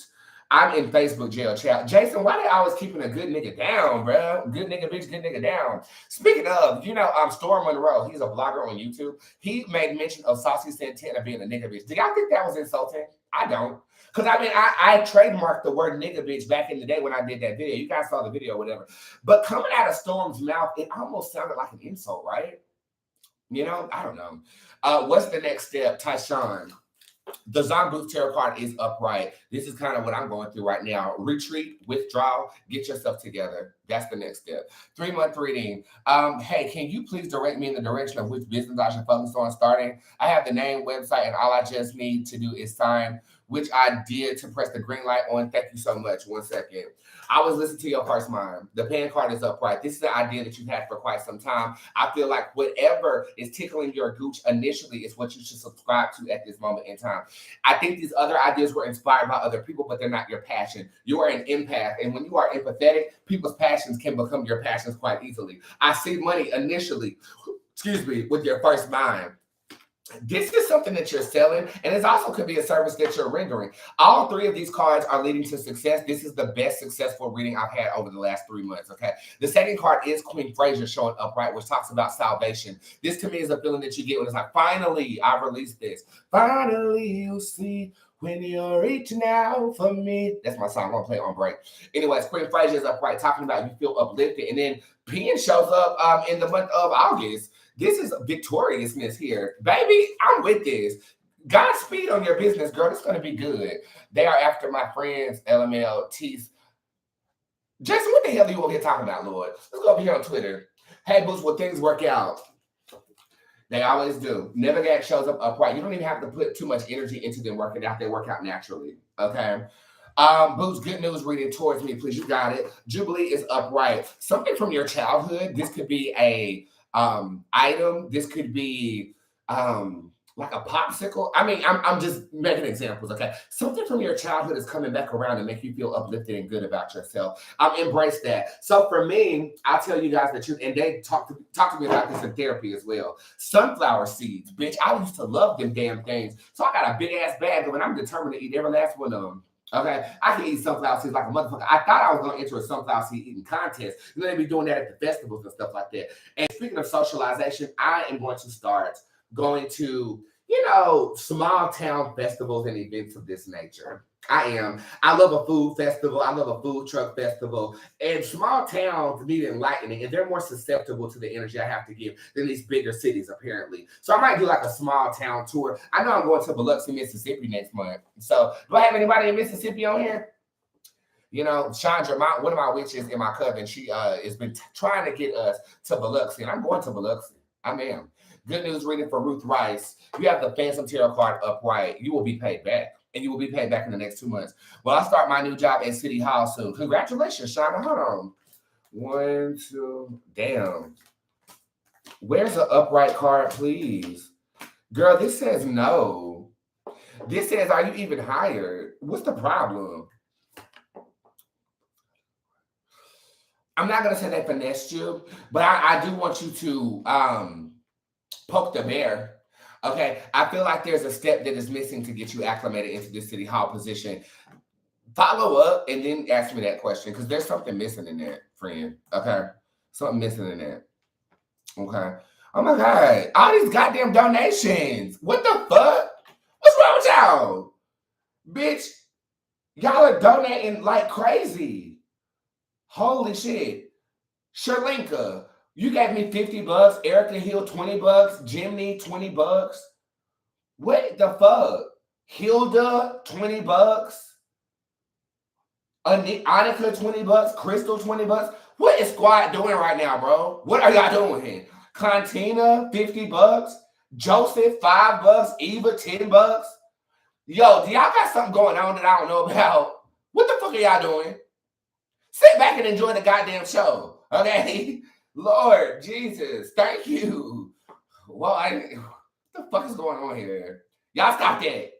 I'm in Facebook jail, child. Jason, why they always keeping a good nigga down, bro? Good nigga, bitch, good nigga down. Speaking of, Storm Monroe, he's a blogger on YouTube. He made mention of Saucy Santana being a nigga bitch. Do y'all think that was insulting? I don't. Because, I trademarked the word nigga bitch back in the day when I did that video. You guys saw the video or whatever. But coming out of Storm's mouth, it almost sounded like an insult, right? I don't know. What's the next step, Tyshawn? The Djinn Bootz tarot card is upright. This is kind of what I'm going through right now. Retreat, withdraw, get yourself together. That's the next step. 3-month reading. Hey, can you please direct me in the direction of which business I should focus on starting? I have the name, website, and all I just need to do is sign, which I did to press the green light on. Thank you so much. 1 second. I was listening to your first mind. The pan card is upright. This is the idea that you've had for quite some time. I feel like whatever is tickling your gooch initially is what you should subscribe to at this moment in time. I think these other ideas were inspired by other people, but they're not your passion. You are an empath, and when you are empathetic, people's passions can become your passions quite easily. I see money initially, with your first mind. This is something that you're selling, and it also could be a service that you're rendering. All three of these cards are leading to success. This is the best successful reading I've had over the last 3 months, okay? The second card is Queen Fraser showing upright, which talks about salvation. This to me is a feeling that you get when it's like, finally, I've released this. Finally, you see when you're reaching out for me. That's my song. I'm going to play it on break. Anyways, Queen Fraser is upright, talking about you feel uplifted. And then Pen shows up in the month of August. This is victoriousness here. Baby, I'm with this. Godspeed on your business, girl. It's going to be good. They are after my friends, LML, Teeth. Jason, what the hell are you over here talking about, Lord? Let's go over here on Twitter. Hey, Boots, will things work out? They always do. Never get shows up upright. You don't even have to put too much energy into them working out. They work out naturally, okay? Boots, good news reading towards me, please. You got it. Jubilee is upright. Something from your childhood. This could be a item. This could be like a popsicle. I'm just making examples, okay? Something from your childhood is coming back around and make you feel uplifted and good about yourself. Embrace that. So for me, I'll tell you guys the truth, and they talk to me about this in therapy as well. Sunflower seeds, bitch. I used to love them damn things. So I got a big ass bag of it. I'm determined to eat every last one of them. Okay, I can eat sunflower seeds like a motherfucker. I thought I was going to enter a sunflower seed eating contest. They be doing that at the festivals and stuff like that. And speaking of socialization, I am going to start going to, small town festivals and events of this nature. I am. I love a food festival. I love a food truck festival. And small towns need enlightening, and they're more susceptible to the energy I have to give than these bigger cities, apparently. So I might do like a small town tour. I know I'm going to Biloxi, Mississippi next month. So do I have anybody in Mississippi on here? Chandra, one of my witches and my cousin, she has been trying to get us to Biloxi, and I'm going to Biloxi. I am. Good news reading for Ruth Rice. You have the Phantom Tarot card upright. You will be paid back, and you will be paid back in the next 2 months. Well, I start my new job at City Hall soon. Congratulations, Shana. Hold on. 1, 2. Damn. Where's the upright card, please? Girl, this says no. This says, are you even hired? What's the problem? I'm not going to say they finessed you, but I do want you to poke the bear. Okay, I feel like there's a step that is missing to get you acclimated into this City Hall position. Follow up and then ask me that question, because there's something missing in that, friend. Okay, something missing in that. Okay. Oh my God, all these goddamn donations. What the fuck? What's wrong with y'all? Bitch, y'all are donating like crazy. Holy shit. Sherlinka, you gave me $50. Erica Hill, $20. Jimmy, $20. What the fuck? Hilda, $20. Annika, $20. Crystal, $20. What is squad doing right now, bro? What are y'all doing? Contina, $50. Joseph, $5. Eva, $10. Yo, do y'all got something going on that I don't know about? What the fuck are y'all doing? Sit back and enjoy the goddamn show, okay? Lord Jesus, thank you. Well, what the fuck is going on here? Y'all stop that.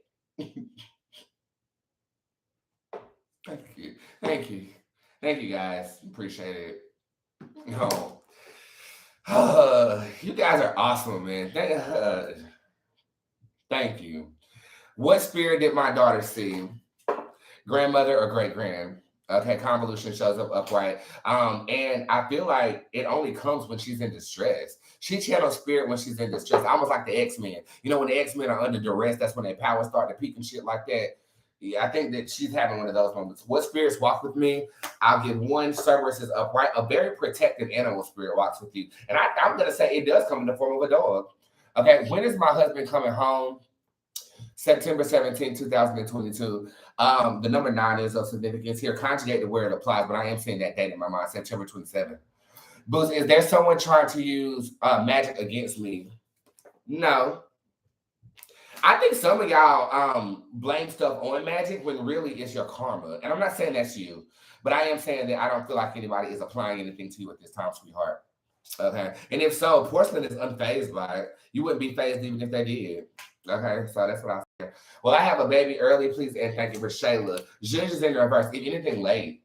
Thank you, guys. Appreciate it. No, you guys are awesome, man. Thank you. What spirit did my daughter see? Grandmother or great grand? Okay, convolution shows up upright. And I feel like it only comes when she's in distress. She channels spirit when she's in distress, almost like the X-Men. When the X-Men are under duress, that's when their powers start to peak and shit like that. Yeah, I think that she's having one of those moments. What spirits walk with me? I'll give one. Cerberus is upright. A very protective animal spirit walks with you. And I'm going to say it does come in the form of a dog. Okay, when is my husband coming home? September 17, 2022. The number 9 is of significance here. Conjugate to where it applies, but I am saying that date in my mind, September 27. Boots, is there someone trying to use magic against me? No. I think some of y'all blame stuff on magic when really it's your karma. And I'm not saying that's you, but I am saying that I don't feel like anybody is applying anything to you at this time, sweetheart. Okay. And if so, porcelain is unfazed by it. You wouldn't be phased even if they did. Okay, so that's what I said. Well, I have a baby early, please, and thank you for Shayla. Judge is in reverse. If anything late.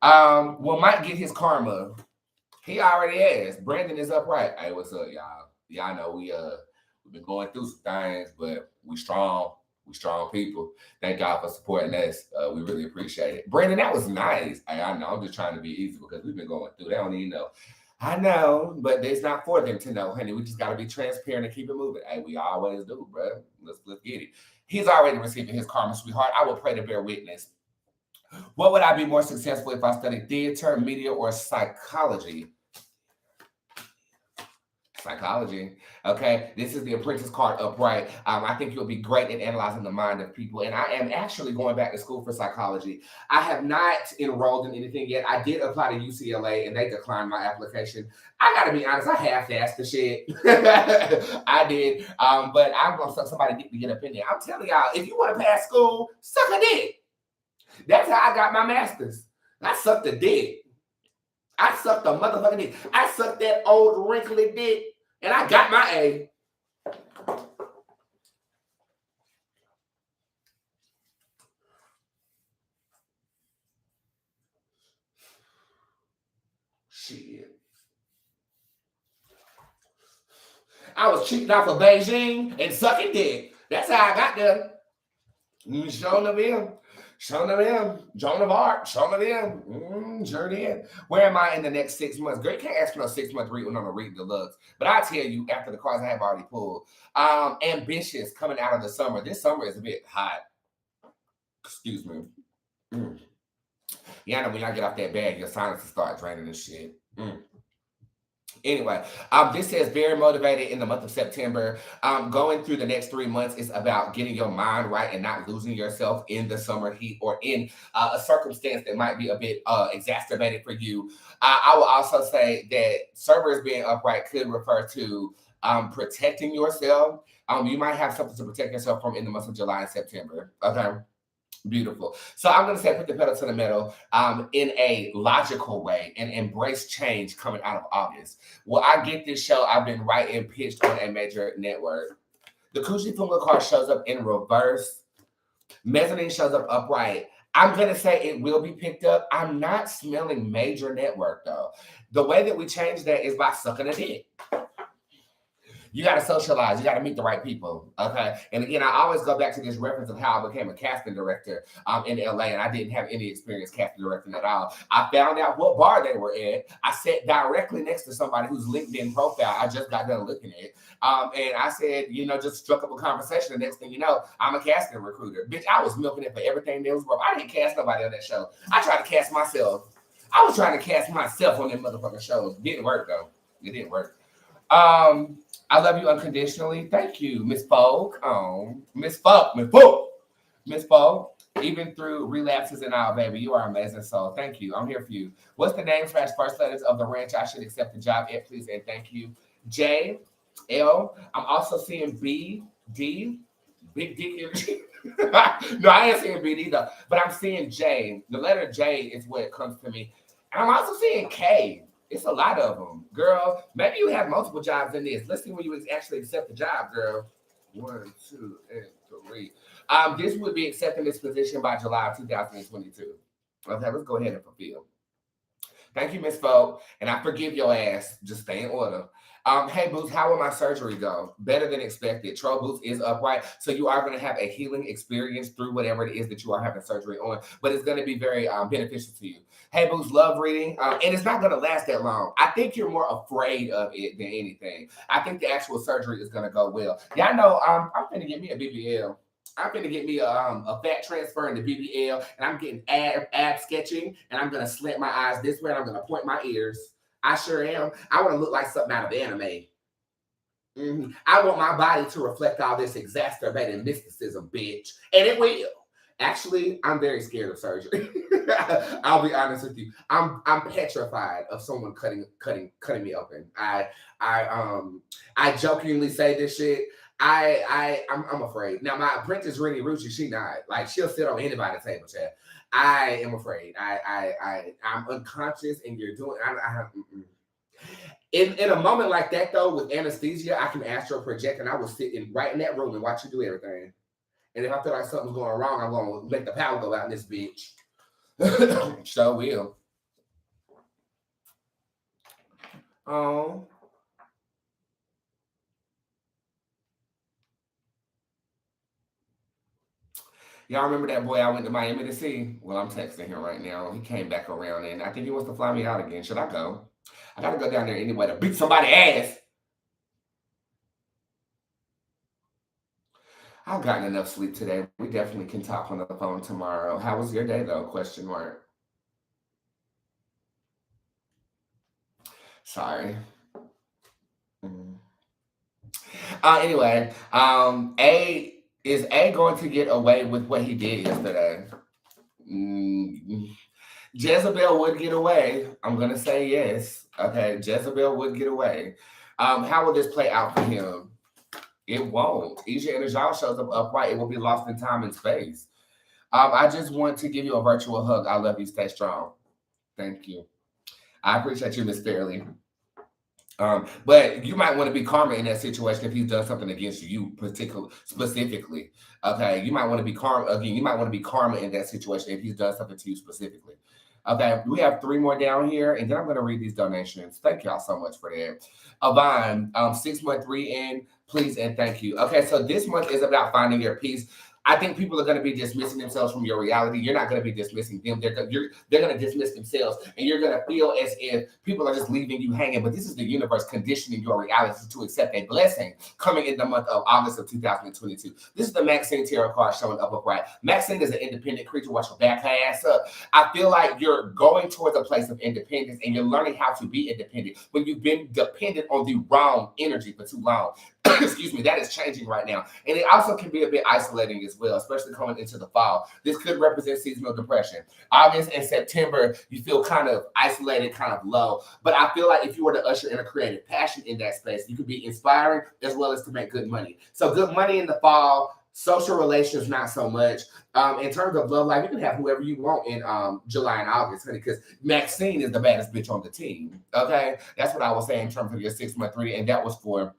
Well, Mike get his karma. He already has. Brandon is upright. Hey, what's up, y'all? Y'all know we've been going through some things, but we strong. We strong people. Thank God for supporting us. We really appreciate it. Brandon, that was nice. I know. I'm just trying to be easy because we've been going through. They don't even know. I know, but it's not for them to know, honey. We just got to be transparent and keep it moving. Hey, we always do, bro. Let's get it. He's already receiving his karma, sweetheart. I will pray to bear witness. What would I be more successful if I studied theater, media, or psychology? Psychology. Okay, this is the apprentice card upright. I think you'll be great at analyzing the mind of people, and I am actually going back to school for psychology. I have not enrolled in anything yet. I did apply to UCLA, and they declined my application. I gotta be honest, I half-assed the shit. I did, but I'm gonna suck somebody to get up in there. I'm telling y'all, if you want to pass school, suck a dick. That's how I got my master's. I sucked a dick. I sucked a motherfucking dick. I sucked that old wrinkly dick. And I got my A. Shit. I was cheating off of Beijing and sucking dick. That's how I got there. Showing up here. Show them them. Joan of Arc. Show them them. Sure did. Where am I in the next 6 months? Girl, you can't ask for no 6 month read when I'm reading deluxe. But I tell you, after the cards I have already pulled, ambitious coming out of the summer. This summer is a bit hot. Excuse me. Mm. Yeah, I know when y'all get off that bag, your sinuses start draining and shit. Anyway, this says very motivated in the month of September. Going through the next 3 months is about getting your mind right and not losing yourself in the summer heat or in a circumstance that might be a bit exacerbated for you. I will also say that Cerberus being upright could refer to protecting yourself. You might have something to protect yourself from in the months of July and September. Okay. Beautiful. So I'm going to say put the pedal to the metal in a logical way and embrace change coming out of August. Well, I get this show. I've been writing pitched on a major network. The Coochie Funga card shows up in reverse. Mezzanine shows up upright. I'm going to say it will be picked up. I'm not smelling major network, though. The way that we change that is by sucking a dick. You got to socialize. You got to meet the right people. Okay. And again, I always go back to this reference of how I became a casting director in LA, and I didn't have any experience casting directing at all. I found out what bar they were at. I sat directly next to somebody whose LinkedIn profile I just got done looking at. And I said, just struck up a conversation. The next thing you know, I'm a casting recruiter. Bitch, I was milking it for everything that was worth. I didn't cast nobody on that show. I tried to cast myself. I was trying to cast myself on that motherfucking show. It didn't work, though. It didn't work. I love you unconditionally. Thank you, Miss Folk. Miss Folk. Miss Folk. Even through relapses and all, baby, you are amazing soul. Thank you. I'm here for you. What's the name / first letters of the ranch I should accept the job at, please? And thank you. J, L. I'm also seeing B, D. Big dick energy. No, I ain't seeing B D though. But I'm seeing J. The letter J is what comes to me. And I'm also seeing K. It's a lot of them. Girl, maybe you have multiple jobs in this. Let's see when you actually accept the job, girl. 1, 2, and 3. This would be accepting this position by July of 2022. Okay, let's go ahead and fulfill. Thank you, Miss Folk. And I forgive your ass. Just stay in order. Hey, Boots, how will my surgery go? Better than expected. Troll Boots is upright. So you are going to have a healing experience through whatever it is that you are having surgery on. But it's going to be very beneficial to you. Hey, Boots, love reading. And it's not going to last that long. I think you're more afraid of it than anything. I think the actual surgery is going to go well. Y'all know I'm going to get me a BBL. I'm going to get me a fat transfer in the BBL, and I'm getting ab sketching, and I'm going to slant my eyes this way, and I'm going to point my ears. I sure am. I want to look like something out of anime. I want my body to reflect all this exacerbated mysticism, bitch. And it will. Actually, I'm very scared of surgery. I'll be honest with you. I'm petrified of someone cutting me open. I jokingly say this shit. I'm afraid. Now my apprentice Rennie Rucci, she not like she'll sit on anybody's table chat. I am afraid. I'm unconscious, and you're doing. In a moment like that though, with anesthesia, I can astral project, and I will sit right in that room and watch you do everything. And if I feel like something's going wrong, I'm going to let the power go out in this bitch. So will. Oh. Y'all remember that boy I went to Miami to see? Well, I'm texting him right now. He came back around, and I think he wants to fly me out again. Should I go? I got to go down there anyway to beat somebody's ass. I've gotten enough sleep today. We definitely can talk on the phone tomorrow. How was your day, though? Question mark. Sorry. Anyway, is A going to get away with what he did yesterday? Jezebel would get away. I'm going to say yes. Okay, Jezebel would get away. How will this play out for him? It won't. Isha Energal shows up upright. It will be lost in time and space. I just want to give you a virtual hug. I love you. Stay strong. Thank you. I appreciate you, Miss Fairley. But you might want to be karma in that situation if he's done something against you, specifically. Okay, you might want to be karma again. You might want to be karma in that situation if he's done something to you specifically. Okay, we have 3 more down here, and then I'm going to read these donations. Thank y'all so much for that. Avon, 6 month read-in, please and thank you. Okay, so this month is about finding your peace. I think people are going to be dismissing themselves from your reality. You're not going to be dismissing them. They're going to dismiss themselves, and you're going to feel as if people are just leaving you hanging. But this is the universe conditioning your reality to accept a blessing coming in the month of August of 2022. This is the Maxine Tarot card showing up upright. Maxine is an independent creature. Watch your back ass up. I feel like you're going towards a place of independence, and you're learning how to be independent when you've been dependent on the wrong energy for too long. Excuse me, that is changing right now. And it also can be a bit isolating as well, especially coming into the fall. This could represent seasonal depression. August and September, you feel kind of isolated, kind of low. But I feel like if you were to usher in a creative passion in that space, you could be inspiring as well as to make good money. So good money in the fall. Social relations, not so much. In terms of love life, you can have whoever you want in July and August, honey, because Maxine is the baddest bitch on the team. Okay? That's what I was saying in terms of your 6-month reading, and that was for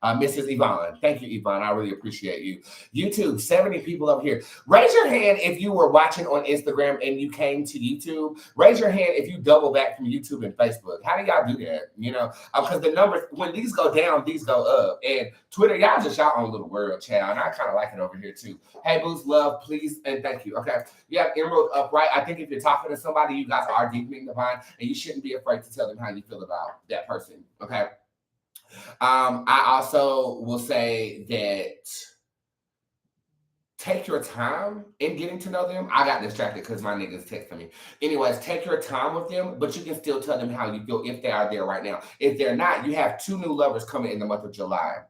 Mrs. Yvonne. Thank you, Yvonne. I really appreciate you. YouTube, 70 people up here. Raise your hand if you were watching on Instagram and you came to YouTube. Raise your hand if you double back from YouTube and Facebook. How do y'all do that? You know, because the numbers, when these go down, these go up. And Twitter, y'all just y'all own little world, child. And I kind of like it over here too. Hey, Boots, love, please, and thank you. Okay. You have Emerald upright. I think if you're talking to somebody, you guys are deepening the bond, and you shouldn't be afraid to tell them how you feel about that person. Okay. I also will say that take your time in getting to know them. I got distracted because my niggas texting me. Anyways, take your time with them, but you can still tell them how you feel if they are there right now. If they're not, you have 2 new lovers coming in the month of July.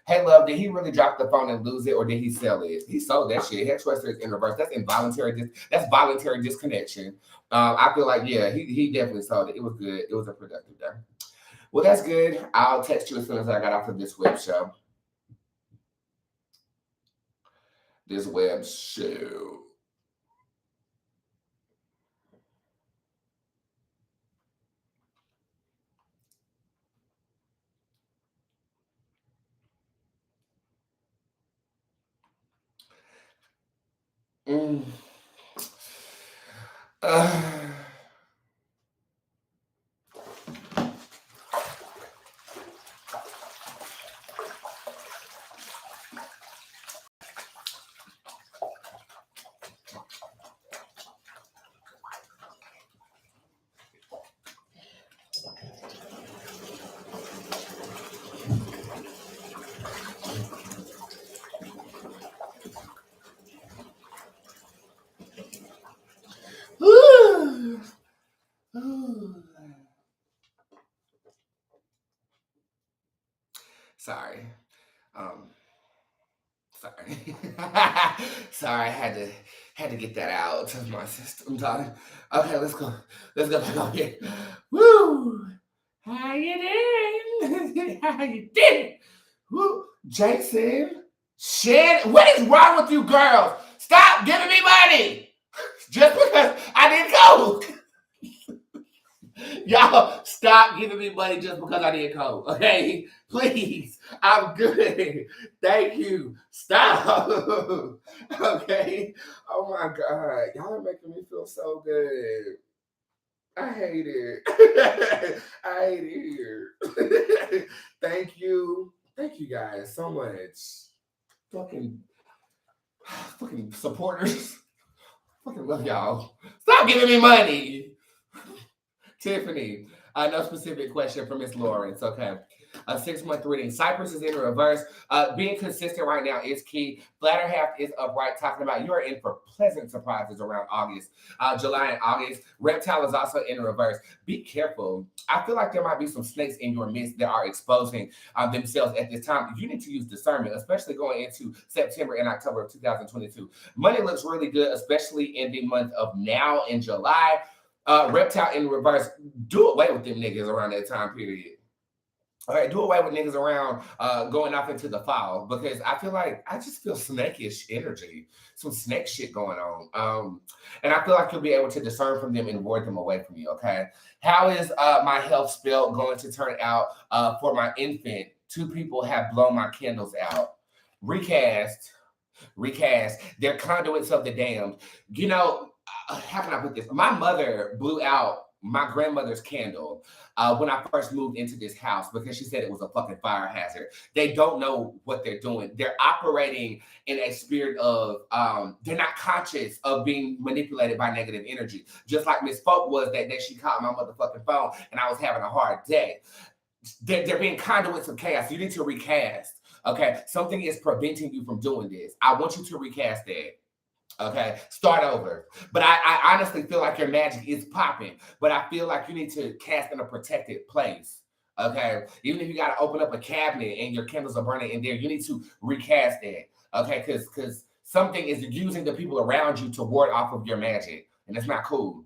Hey, love, did he really drop the phone and lose it, or did he sell it? He sold that shit. Head Twister is in reverse. That's involuntary. That's voluntary disconnection. I feel like, yeah, he definitely sold it. It was good. It was a productive day. Well, that's good. I'll text you as soon as I got off of this web show. This web show. Sorry. Sorry. Sorry, I had to get that out of my system, darling. Okay, let's go. Let's go back on here. Woo! How you doing? How you doing? Woo! Jason, shit, what is wrong with you girls? Stop giving me money just because I didn't go. Y'all, stop giving me money just because I didn't go, okay? Please, I'm good. Thank you. Stop. Okay? Oh my God. Y'all are making me feel so good. I hate it. I hate it here. Thank you. Thank you guys so much. Fucking supporters. Fucking love y'all. Stop giving me money. Tiffany, no specific question for Miss Lawrence. Okay. A 6-month reading. Cypress is in reverse. Being consistent right now is key. Flatter half is upright, talking about you are in for pleasant surprises around August, July and August. Reptile is also in reverse. Be careful. I feel like there might be some snakes in your midst that are exposing themselves at this time. You need to use discernment, especially going into September and October of 2022. Money looks really good, especially in the month of now in July. Reptile in reverse. Do away with them niggas around that time period. All right, do away with niggas around going off into the fall, because I feel like I just feel snakish energy, some snake shit going on. And I feel like you'll be able to discern from them and ward them away from you, okay? How is my health spell going to turn out for my infant? 2 people have blown my candles out. Recast. They're conduits of the damned. You know, how can I put this? My mother blew out my grandmother's candle when I first moved into this house because she said it was a fucking fire hazard. They don't know what they're doing. They're operating in a spirit of they're not conscious of being manipulated by negative energy. Just like Miss Folk was that day she called my motherfucking phone and I was having a hard day. They're being conduits of chaos. You need to recast. Okay, something is preventing you from doing this. I want you to recast that. Okay, start over. But I honestly feel like your magic is popping, but I feel like you need to cast in a protected place. Okay, even if you got to open up a cabinet and your candles are burning in there, you need to recast that. Okay, because something is using the people around you to ward off of your magic, and it's not cool.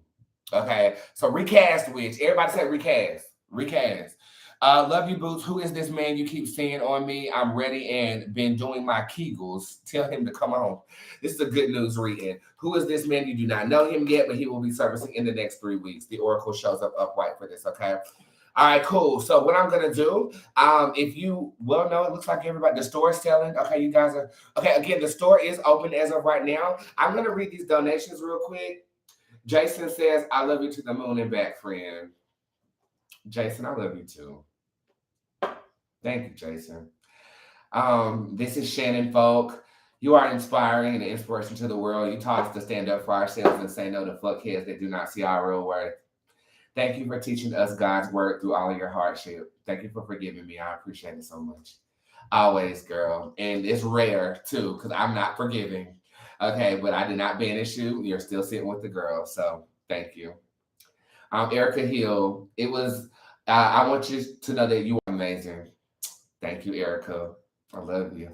Okay, so recast witch. Everybody say recast. Recast. Love you, Boots. Who is this man you keep seeing on me? I'm ready and been doing my Kegels. Tell him to come on. This is a good news reading. Who is this man? You do not know him yet, but he will be servicing in the next 3 weeks. The oracle shows up upright for this, okay? All right, cool. So what I'm gonna do, if you well know, it looks like everybody the store is selling. Okay, you guys are okay. Again, the store is open as of right now. I'm gonna read these donations real quick. Jason says, "I love you to the moon and back, friend." Jason, I love you too. Thank you, Jason. This is Shannon Folk. You are inspiring and an inspiration to the world. You taught us to stand up for ourselves and say no to fuckheads that do not see our real worth. Thank you for teaching us God's word through all of your hardship. Thank you for forgiving me. I appreciate it so much. Always, girl. And it's rare too, because I'm not forgiving. Okay, but I did not banish you. You're still sitting with the girl. So thank you. Erica Hill. It was I want you to know that you are amazing. Thank you, Erica. I love you.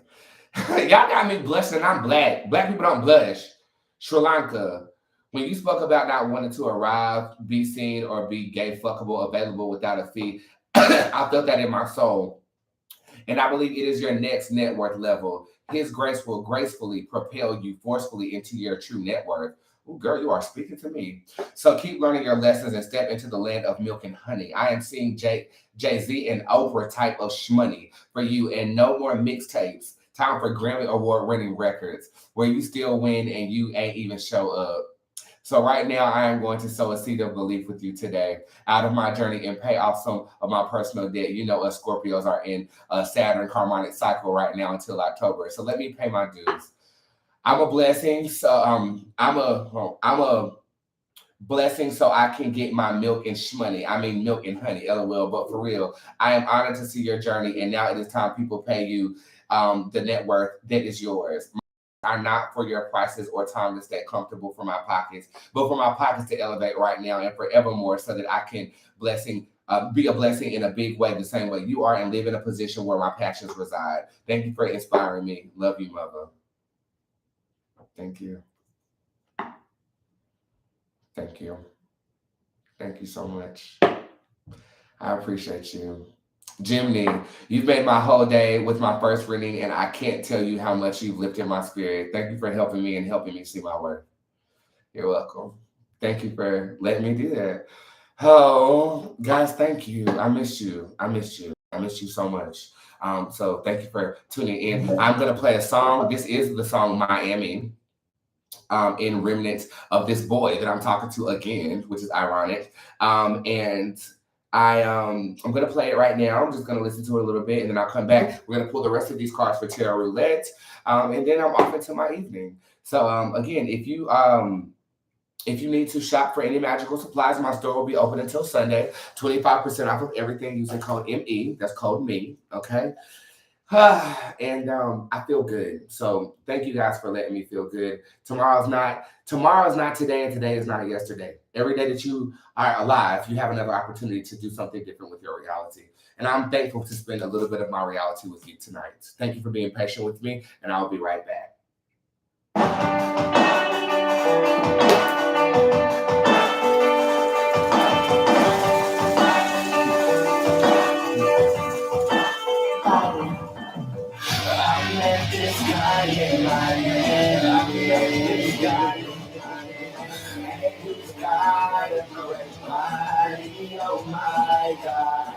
Y'all got me blushing. I'm black. Black people don't blush. Sri Lanka. When you spoke about not wanting to arrive, be seen, or be gay, fuckable, available without a fee, I felt that in my soul. And I believe it is your next net worth level. His grace will gracefully propel you forcefully into your true net worth. Oh, girl, you are speaking to me. So keep learning your lessons and step into the land of milk and honey. I am seeing Jay-Z and Oprah type of shmoney for you, and no more mixtapes. Time for Grammy Award winning records where you still win and you ain't even show up. So right now, I am going to sow a seed of belief with you today out of my journey and pay off some of my personal debt. You know, us Scorpios are in a Saturn harmonic cycle right now until October. So let me pay my dues. I'm a blessing. So I'm a blessing so I can get my milk and shmoney. I mean milk and honey, LOL. But for real, I am honored to see your journey. And now it is time people pay you the net worth that is yours. Are not for your prices or time to stay comfortable for my pockets, but for my pockets to elevate right now and forevermore so that I can be a blessing in a big way, the same way you are, and live in a position where my passions reside. Thank you for inspiring me. Love you, mother. Thank you. Thank you. Thank you so much. I appreciate you. Jimmy, you've made my whole day with my first reading, and I can't tell you how much you've lifted my spirit. Thank you for helping me and helping me see my worth. You're welcome. Thank you for letting me do that. Oh, guys, thank you. I missed you. I missed you. I missed you so much. So thank you for tuning in. I'm gonna play a song. This is the song Miami. In remnants of this boy that I'm talking to again, which is ironic. And I'm gonna play it right now. I'm just gonna listen to it a little bit and then I'll come back. We're gonna pull the rest of these cards for tarot roulette. And then I'm off into my evening. So again, if you need to shop for any magical supplies, my store will be open until Sunday. 25% off of everything using code ME. That's code ME. Okay. And I feel good. So thank you guys for letting me feel good. Tomorrow's not today, and today is not yesterday. Every day that you are alive, you have another opportunity to do something different with your reality. And I'm thankful to spend a little bit of my reality with you tonight. Thank you for being patient with me, and I'll be right back. Oh my God,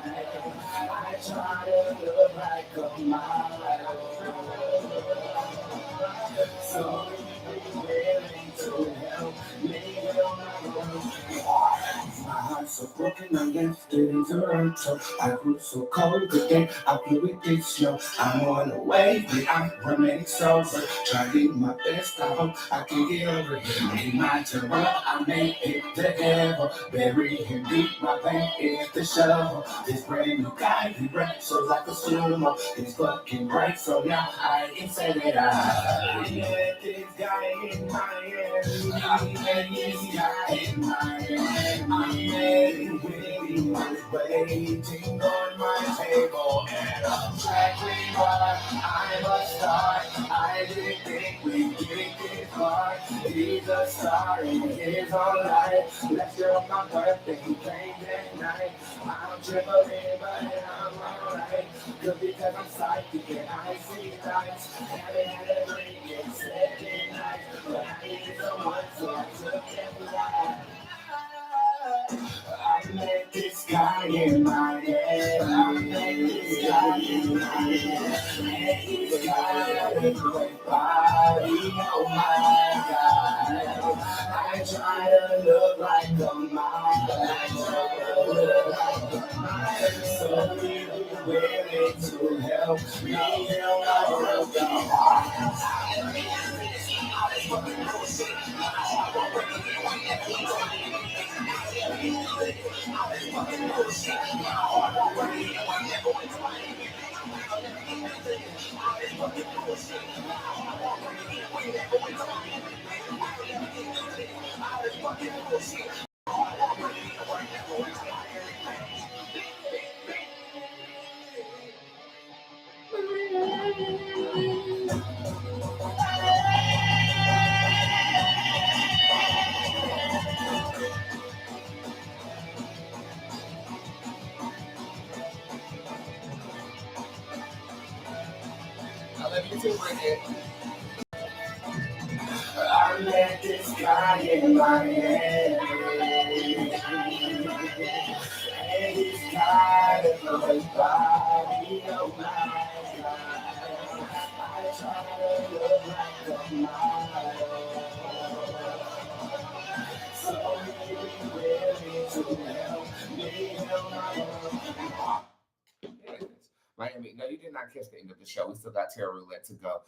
I try to look like a model, so willing to help me build my world. My heart's so broken, I left it in Toronto. I grew so cold, but then I blew it this slow. I'm on the way, but I'm remaining sober. Trying my best, I hope I can get over it. In my terror, I made it the devil. Bury him deep, my pain is the shovel. This brand new guy, he wrestles like a sumo. It's fucking right, so now I can say that I met this guy in Miami. I met this guy in Miami. I met him when he was waiting on my table. And exactly why I'm a star. I didn't think we'd get this far. He's a star in his own life. Last year on my birthday, he came that night. I'm tripling, but I'm alright. Good because I'm psychic and I see lights. Haven't had a drink in 7 nights. But I needed someone, so I took that flight. I met this guy in my head. I met this guy in my head. Met this guy with a great body. Oh my God. I try to look like a model. I try to look like a model. So if you're willing to help me heal my broken heart. I love you too, Bridget. I met this guy in my head. And he's got a good body, oh my God. I try to look like a model. So maybe willing to help me heal my own. Miami. No, you did not catch the end of the show. We still got Tarot Roulette to go.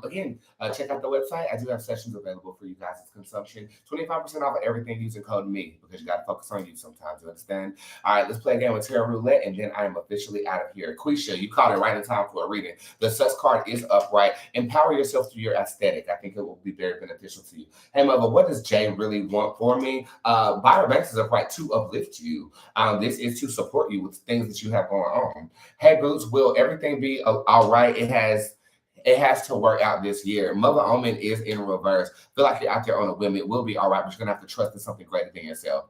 Again, check out the website. I do have sessions available for you guys' consumption. 25% off of everything using code ME because you got to focus on you sometimes. You understand? All right, let's play again with Tarot Roulette, and then I am officially out of here. Quisha, you caught it right in time for a reading. The Sus card is upright. Empower yourself through your aesthetic. I think it will be very beneficial to you. Hey, mother, what does Jay really want for me? Byron Banks is upright to uplift you. This is to support you with things that you have going on. Hey, Boots, will everything be all right? It has to work out this year. Mother Omen is in reverse. Feel like you're out there on a whim. It will be all right, but you're gonna have to trust in something greater than yourself.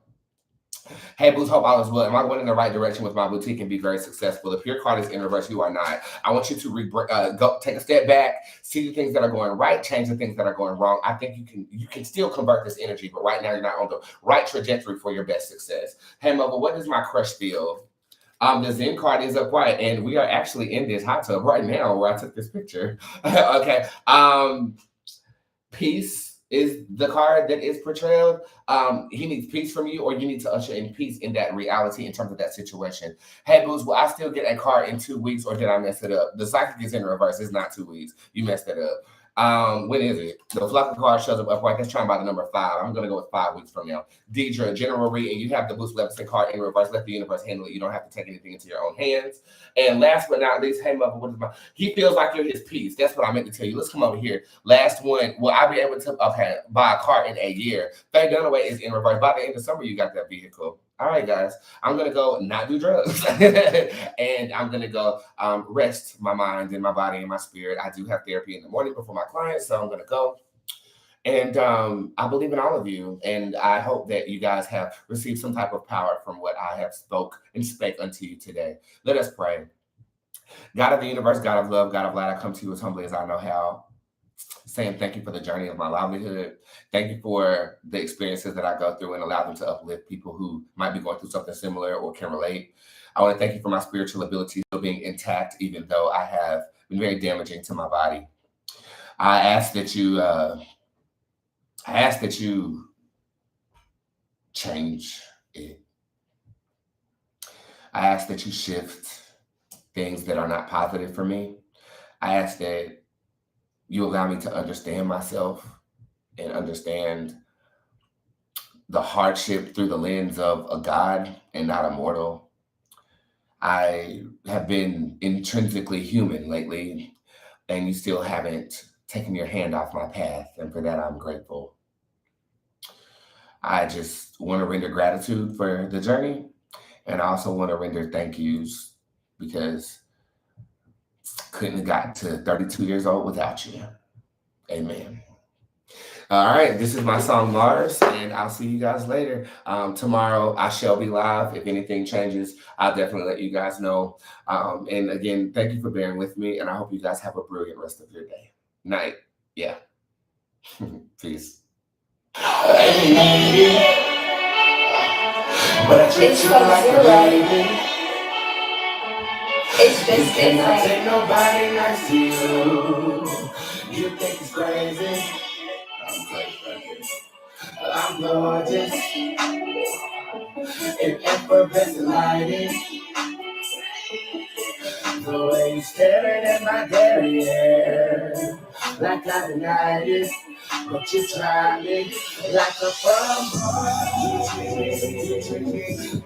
Hey, Boots, hope all is well. Am I going in the right direction with my boutique and be very successful? If your card is in reverse, you are not. I want you to go take a step back, see the things that are going right, change the things that are going wrong. I think you can still convert this energy, but right now you're not on the right trajectory for your best success. Hey, Mother, what does my crush feel? The Zen card is upright, and we are actually in this hot tub right now where I took this picture. Okay. Peace is the card that is portrayed. He needs peace from you, or you need to usher in peace in that reality in terms of that situation. Hey, Booze, will I still get a card in 2 weeks, or did I mess it up? The psychic is in reverse. It's not 2 weeks. You messed it up. When is it? The Fluffy card shows up upright. That's trying by the number 5. I'm gonna go with 5 weeks from now. Deidre, general reading. You have the Boost Levinson card in reverse. Let the universe handle it. You don't have to take anything into your own hands. And last but not least, hey mother, what is my? He feels like you're his piece. That's what I meant to tell you. Let's come over here. Last one. Will I be able to buy a car in a year? Faye Dunaway is in reverse. By the end of summer, you got that vehicle. All right, guys. I'm gonna go not do drugs, and I'm gonna go rest my mind and my body and my spirit. I do have therapy in the morning before my clients, so I'm gonna go. And I believe in all of you, and I hope that you guys have received some type of power from what I have spoke and spake unto you today. Let us pray. God of the universe, God of love, God of light, I come to you as humbly as I know how, saying thank you for the journey of my livelihood. Thank you for the experiences that I go through and allow them to uplift people who might be going through something similar or can relate. I want to thank you for my spiritual ability still being intact, even though I have been very damaging to my body. I ask that you change it. I ask that you shift things that are not positive for me. I ask that you allow me to understand myself and understand the hardship through the lens of a God and not a mortal. I have been intrinsically human lately, and you still haven't taken your hand off my path, and for that I'm grateful. I just want to render gratitude for the journey, and I also want to render thank yous because couldn't have gotten to 32 years old without you. Amen. All right, this is my song Mars, and I'll see you guys later. Tomorrow I shall be live. If anything changes, I'll definitely let you guys know. And again, thank you for bearing with me, and I hope you guys have a brilliant rest of your day. Night. Yeah. Peace. But I treat you like a lady. It's just cannot take nobody nice to you. You think it's crazy? I'm crazy. I'm gorgeous and effervescent lighting. The way you staring at my derriere, like I denied it, but you tried me like a from you treat me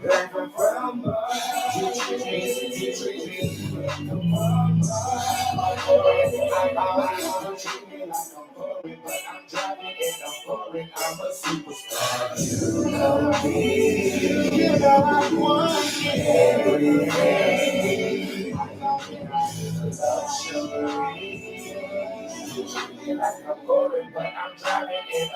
like I'm from you treat me like I'm from I'm always gonna treat me like I'm boring, but I'm driving and I'm foreign. I'm a superstar. You know me, you know I want you every day. Luxury. You treat me like I'm boring, but I'm driving in a